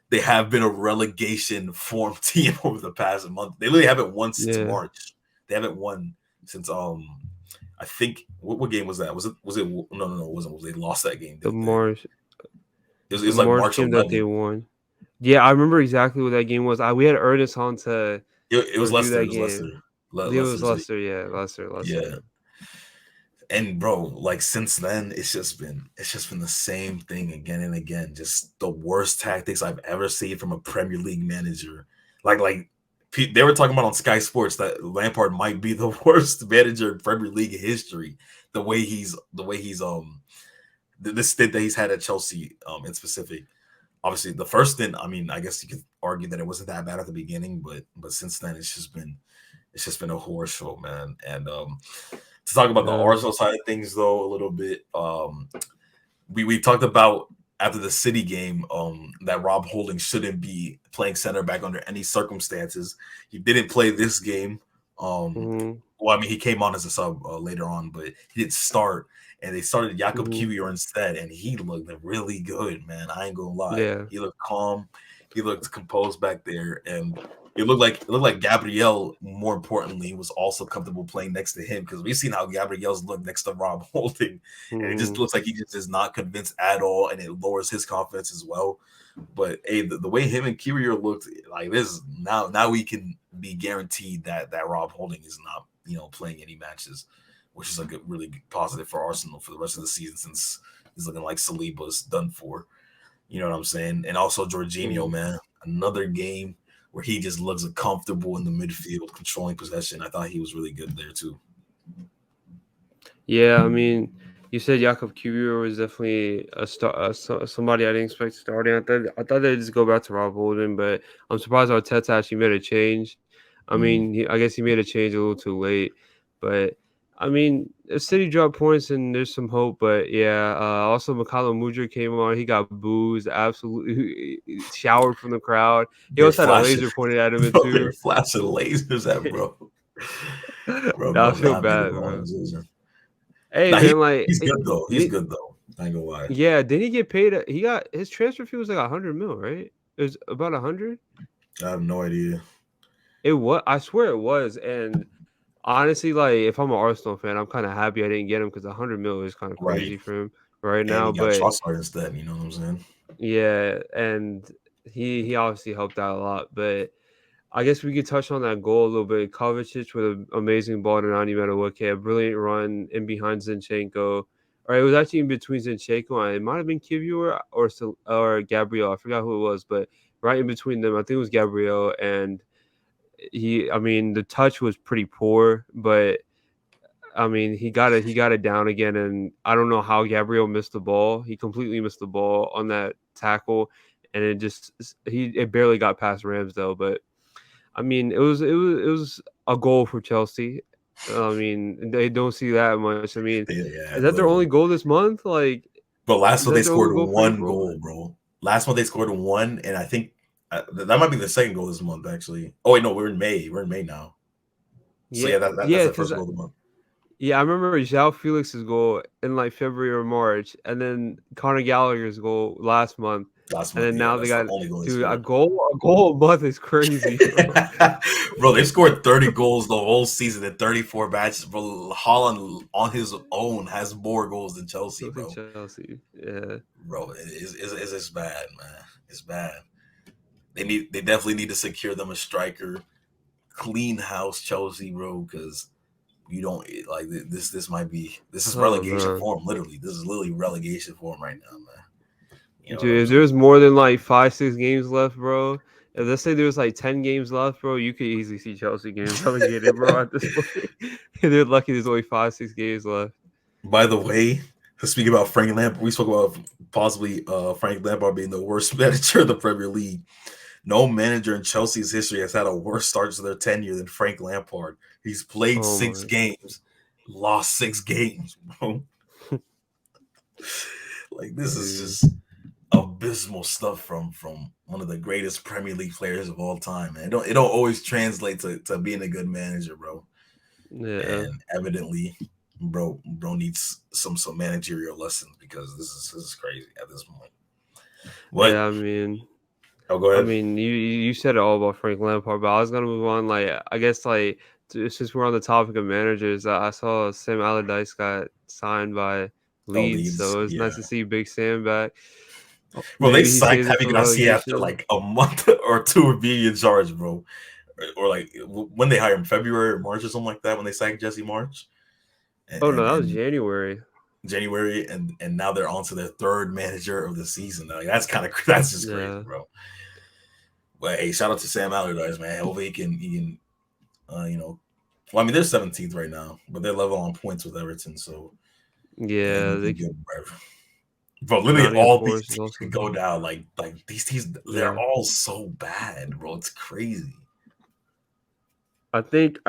they have been a relegation form team over the past month. They literally haven't won since Yeah, March. They haven't won since I think what game was that? Was it no, it wasn't. They lost that game, the didn't they? March It the was like March March game that they 11th. won. Yeah, I remember exactly what that game was. We had Ernest on to It was review Leicester. It that was Leicester. game. It was Leicester. So Leicester, yeah, Leicester, yeah. yeah. And bro, like since then, it's just been the same thing again and again. Just the worst tactics I've ever seen from a Premier League manager. Like they were talking about on Sky Sports that Lampard might be the worst manager in Premier League history. The stint that he's had at Chelsea in specific. Obviously, the first stint, I mean, I guess you could argue that it wasn't that bad at the beginning, but since then it's just been a horror show, man. And to talk about the Yeah. Arsenal side of things, though, a little bit, we talked about after the City game that Rob Holding shouldn't be playing center back under any circumstances. He didn't play this game. Mhm, Well, I mean, he came on as a sub later on, but he didn't start. And they started Jakob mhm. Kiwior instead, and he looked really good, man. I ain't gonna lie. Yeah. He looked calm. He looked composed back there, and it looked like Gabriel. More importantly, was also comfortable playing next to him because we've seen how Gabriel's looked next to Rob Holding, and it just Mhm. looks like he just is not convinced at all, and it lowers his confidence as well. But hey, the way him and Kiwior looked like this now we can be guaranteed that Rob Holding is not playing any matches, which is like a really positive for Arsenal for the rest of the season since he's looking like Saliba's done for. You know what I'm saying? And also Jorginho, Mhm. man, another game where he just looks comfortable in the midfield, controlling possession. I thought he was really good there too. Yeah, I mean, you said Jakob Kiwior was definitely a star, somebody I didn't expect starting. I thought they'd just go back to Rob Holding, but I'm surprised Arteta actually made a change. I mean, I guess he made a change a little too late, but I mean, the City dropped points and there's some hope. But yeah, also Makalo Mudryk came on. He got boozed, absolutely showered from the crowd. He They're also had a flashing, laser pointed at him bro. They're too. flashing lasers at bro. I Bro, feel not made a bad, wrong bro. decision. Hey Nah, man, like he's good though. He's did, good though. I ain't gonna lie. yeah, did he get paid? He got his transfer fee was like 100 mil, right? It was about 100. I have no idea. It was, I swear it was. And honestly, like if I'm an Arsenal fan, I'm kind of happy I didn't get him because 100 mil is kind of Right. crazy for him right And now. he got But Trossard instead, you know what I'm saying? yeah, and he obviously helped out a lot. But I guess we could touch on that goal a little bit. Kovacic with an amazing ball to Nani Madueke, a brilliant run in behind Zinchenko. Or it was actually in between Zinchenko and it might have been Kivior or Gabriel. I forgot who it was, but right in between them, I think it was Gabriel. And I mean, the touch was pretty poor, but I mean, he got it down again, and I don't know how Gabriel missed the ball. He completely missed the ball on that tackle, and it barely got past Ramsdale, but. I mean, it was a goal for Chelsea. I mean, they don't see that much. I mean, Yeah, is that their only literally. goal this month? Like, But last is month they that their only scored goal for one April? goal, bro. Last month they scored one, and I think that might be the second goal this month, actually. Oh wait, no, we're in May. We're in May now. So Yeah, yeah, that's yeah, the because first goal of the month. yeah, I remember João Felix's goal in like February or March, and then Conor Gallagher's goal last month, Last and month, then yeah, now they that's the got only goal they dude a scored. goal a month is crazy, bro. Bro, they've scored 30 goals the whole season in 34 matches. Bro, Holland on his own has more goals than Chelsea, Chelsea, bro. Chelsea, yeah. Bro, it's bad, man. It's bad. They definitely need to secure them a striker. Clean house Chelsea, bro, because you don't like this might be this is Oh relegation man. form, literally. This is literally relegation form right now, man. You know what I'm Dude, if saying? there's more than like 5, 6 games left, bro. If let's say there's like 10 games left, bro, you could easily see Chelsea getting relegated, bro. At this point, they're lucky there's only 5, 6 games left. By the way, to speak about Frank Lampard, we spoke about possibly Frank Lampard being the worst manager in the Premier League. No manager in Chelsea's history has had a worse start to their tenure than Frank Lampard. He's played Oh 6 games, lost 6 games, bro. Like this is dude. just abysmal stuff from one of the greatest Premier League players of all time, man. It don't always translate to being a good manager, bro. Yeah. And evidently, bro needs some managerial lessons because this is crazy at this point. What? Yeah, I mean Oh, go I ahead. mean you said it all about Frank Lampard, but I was gonna move on. Like I guess like since we're on the topic of managers, I saw Sam Allardyce got signed by Oh, Leeds, Leeds. so it was Yeah. nice to see Big Sam back. Well, they Maybe he signed saves it Javi for Gracia after relegation. like a month or two of being in charge, bro. Or like when they hired him, February or March or something like that, when they signed Jesse March. And, Oh no, and, that was and January. January, and now they're on to their third manager of the season. Like, that's kind of that's just crazy, Yeah. bro. But hey, shout out to Sam Allardyce, man. Hopefully he can you know. Well, I mean, they're 17th right now, but they're level on points with Everton, so he Yeah, can they be good, bro. Bro, literally Nottingham all these Forest is teams also could go good. down. Like these teams, they're Yeah. all so bad, bro. It's crazy. I think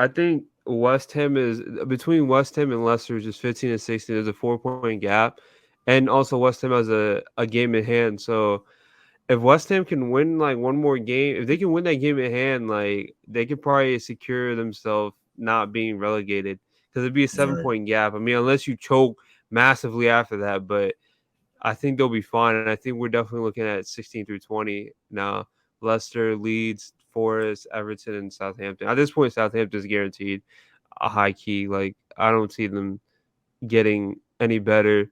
West Ham is between West Ham and Leicester is just 15 and 16. There's a 4 point gap. And also West Ham has a game in hand. So if West Ham can win like one more game, if they can win that game in hand, like they could probably secure themselves not being relegated. Because it'd be a All seven right. point gap. I mean, unless you choke massively after that, but I think they'll be fine, and I think we're definitely looking at 16 through 20 now. Leicester, Leeds, Forest, Everton, and Southampton. At this point, Southampton's guaranteed a high key. Like I don't see them getting any better.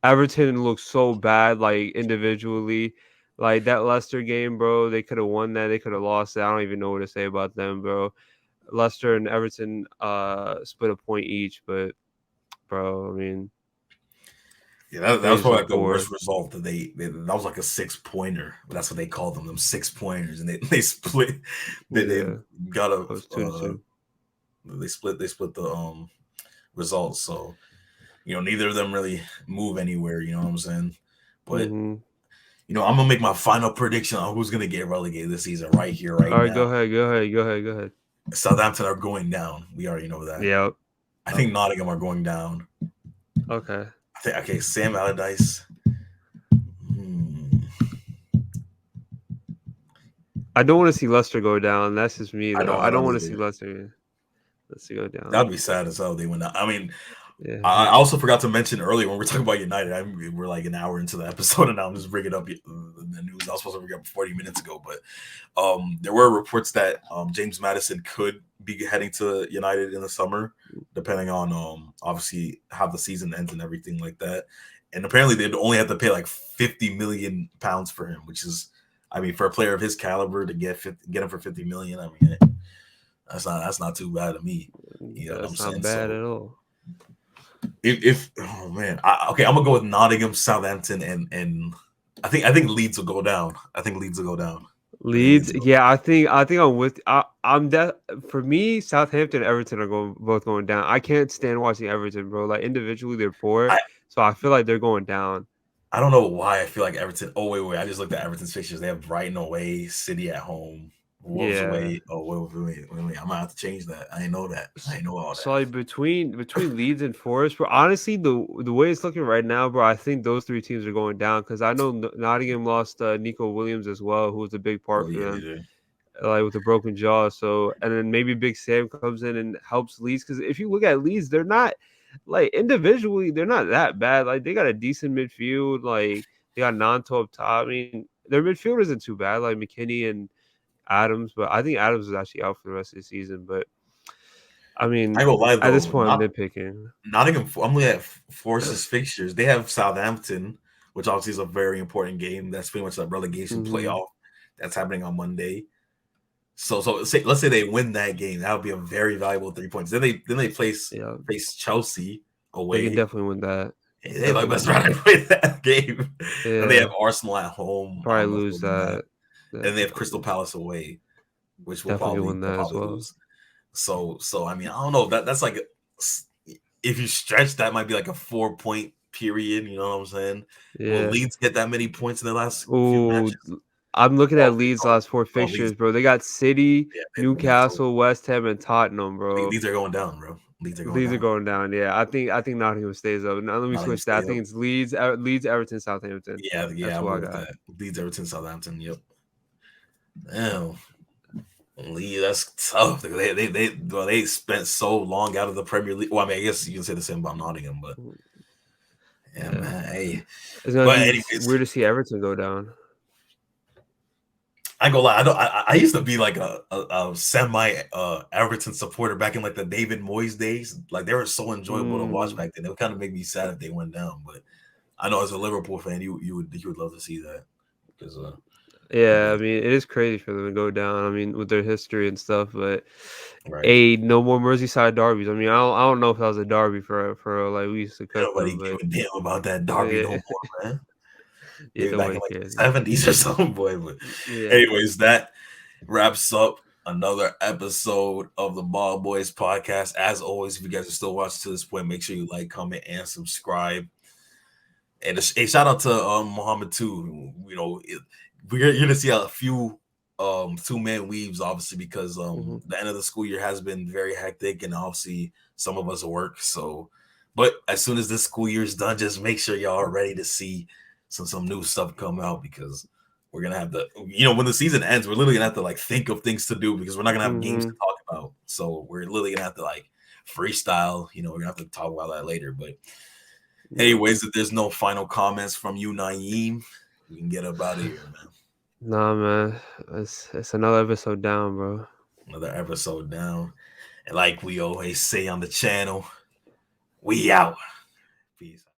Everton looks so bad, like individually. Like that Leicester game, bro. They could have won that. They could have lost it. I don't even know what to say about them, bro. Leicester and Everton split a point each, but bro, I mean, Yeah, that was Finished in probably like the fourth. worst result that that was like a 6-pointer. That's what they called them 6-pointers, and they split. They Yeah, got a it was 2-2. they split the results. So neither of them really move anywhere. You know what I'm saying? But Mm-hmm. I'm gonna make my final prediction on who's gonna get relegated this season right here, right All right, now. go ahead. Southampton are going down. We already know that. Yep. I think Nottingham are going down. Okay. Okay, Sam Allardyce. Hmm, I don't want to see Leicester go down. That's just me I though. don't. I I don't don't want to see either. Leicester go down. That'd be sad as hell. They went down. I mean, Yeah. I also forgot to mention earlier when we're talking about United. We're like an hour into the episode, and now I'm just bringing up the news I was supposed to bring up 40 minutes ago. But there were reports that James Maddison could be heading to United in the summer, depending on obviously how the season ends and everything like that. And apparently, they'd only have to pay like 50 million pounds for him, which is, I mean, for a player of his caliber to get him for 50 million, I mean, that's not too bad to me. You know what I'm That's not saying? bad So at all. if oh man, okay, I'm gonna go with Nottingham, Southampton, and I think Leeds will go down. I think Leeds will go down. I think Leeds, Leeds will go yeah, I think I'm with. I'm for me. Southampton, and Everton are both going down. I can't stand watching Everton, bro. Like individually, they're poor, I so I feel like they're going down. I don't know why I feel like Everton. Oh wait, I just looked at Everton's fixtures. They have Brighton away, City at home, Wolves Yeah. away. Oh wait. I'm gonna have to change that. I didn't know that. I S- didn't know all So that. like between Leeds and Forest, bro. Honestly, the way it's looking right now, bro, I think those three teams are going down because I know Nottingham lost Nico Williams as well, who was a big Oh part for yeah, they them, did. like with a broken jaw. So and then maybe Big Sam comes in and helps Leeds because if you look at Leeds, they're not like individually they're not that bad. Like they got a decent midfield. Like they got Nanto up top. I mean, their midfield isn't too bad. Like McKinney and Adams, but I think Adams is actually out for the rest of the season. But I I mean, ain't gonna lie at this though, point, I'm nitpicking. Nottingham. I'm looking at Forest's fixtures. They have Southampton, which obviously is a very important game. That's pretty much a relegation Hmm. playoff that's happening on Monday. So let's say they win that game, that would be a very valuable 3 points. Then they Yeah, face Chelsea they can away. definitely win that. They like Definitely best win try that. to win that game. Then they have Yeah, Arsenal at home. I probably don't know if lose they'll win that. that. And they Definitely have Crystal lose. Palace away, which will Definitely probably win they'll that as probably well. lose. So I mean, I don't know. That's like if you stretch, that might be like a 4 point period. You know what I'm saying? Will Yeah. Leeds get that many points in the last few Oh, matches? I'm looking Oh, at Leeds' last four Leeds, fixtures, bro. They got City, yeah, they're so Newcastle, West Ham, and Tottenham, bro. Leeds are going down, bro. Leeds are going Leeds are down. going down. Yeah, I think Nottingham stays up. Now let me Nottingham switch that. I stay up. think it's Leeds, Everton, Southampton. Yeah, That's I'm who I good with got. that. Leeds, Everton, Southampton. Yep. Damn, Leeds, that's tough. They spent so long out of the Premier League. Well, I mean, I guess you can say the same about Nottingham, but yeah, Yeah, man. Hey, it's gonna but be anyways, weird to see Everton go down. I ain't gonna lie. I don't. I used to be like a semi Everton supporter back in like the David Moyes days. Like they were so enjoyable to watch Mm, back then. It would kind of make me sad if they went down. But I know as a Liverpool fan, you would love to see that because that'd yeah, be I mean it is crazy for them to go down. I mean with their history and stuff, but right. no more Merseyside derbies. I mean I don't know if that was a derby for like we used to cut Nobody them, give but a damn about that derby no yeah, more, man. yeah, Maybe back nobody in like the cares. 70s or something, boy. But Yeah. anyways, that wraps up another episode of the Ball Boys podcast. As always, if you guys are still watching to this point, make sure you like, comment, and subscribe. And a shout out to Muhammad too. You're gonna see a few 2-man weaves, obviously, because Hmm. the end of the school year has been very hectic, and obviously some of us work. So, but as soon as this school year is done, just make sure y'all are ready to see some new stuff come out because we're gonna have to. When the season ends, we're literally gonna have to like think of things to do because we're not gonna have games to Hmm. talk about. So we're literally gonna have to like freestyle. We're gonna have to talk about that later, but. Yeah. Anyways, if there's no final comments from you, Naeem, we can get up out of here, man. Nah, man, it's another episode down, bro. Another episode down. And like we always say on the channel, we out. Peace.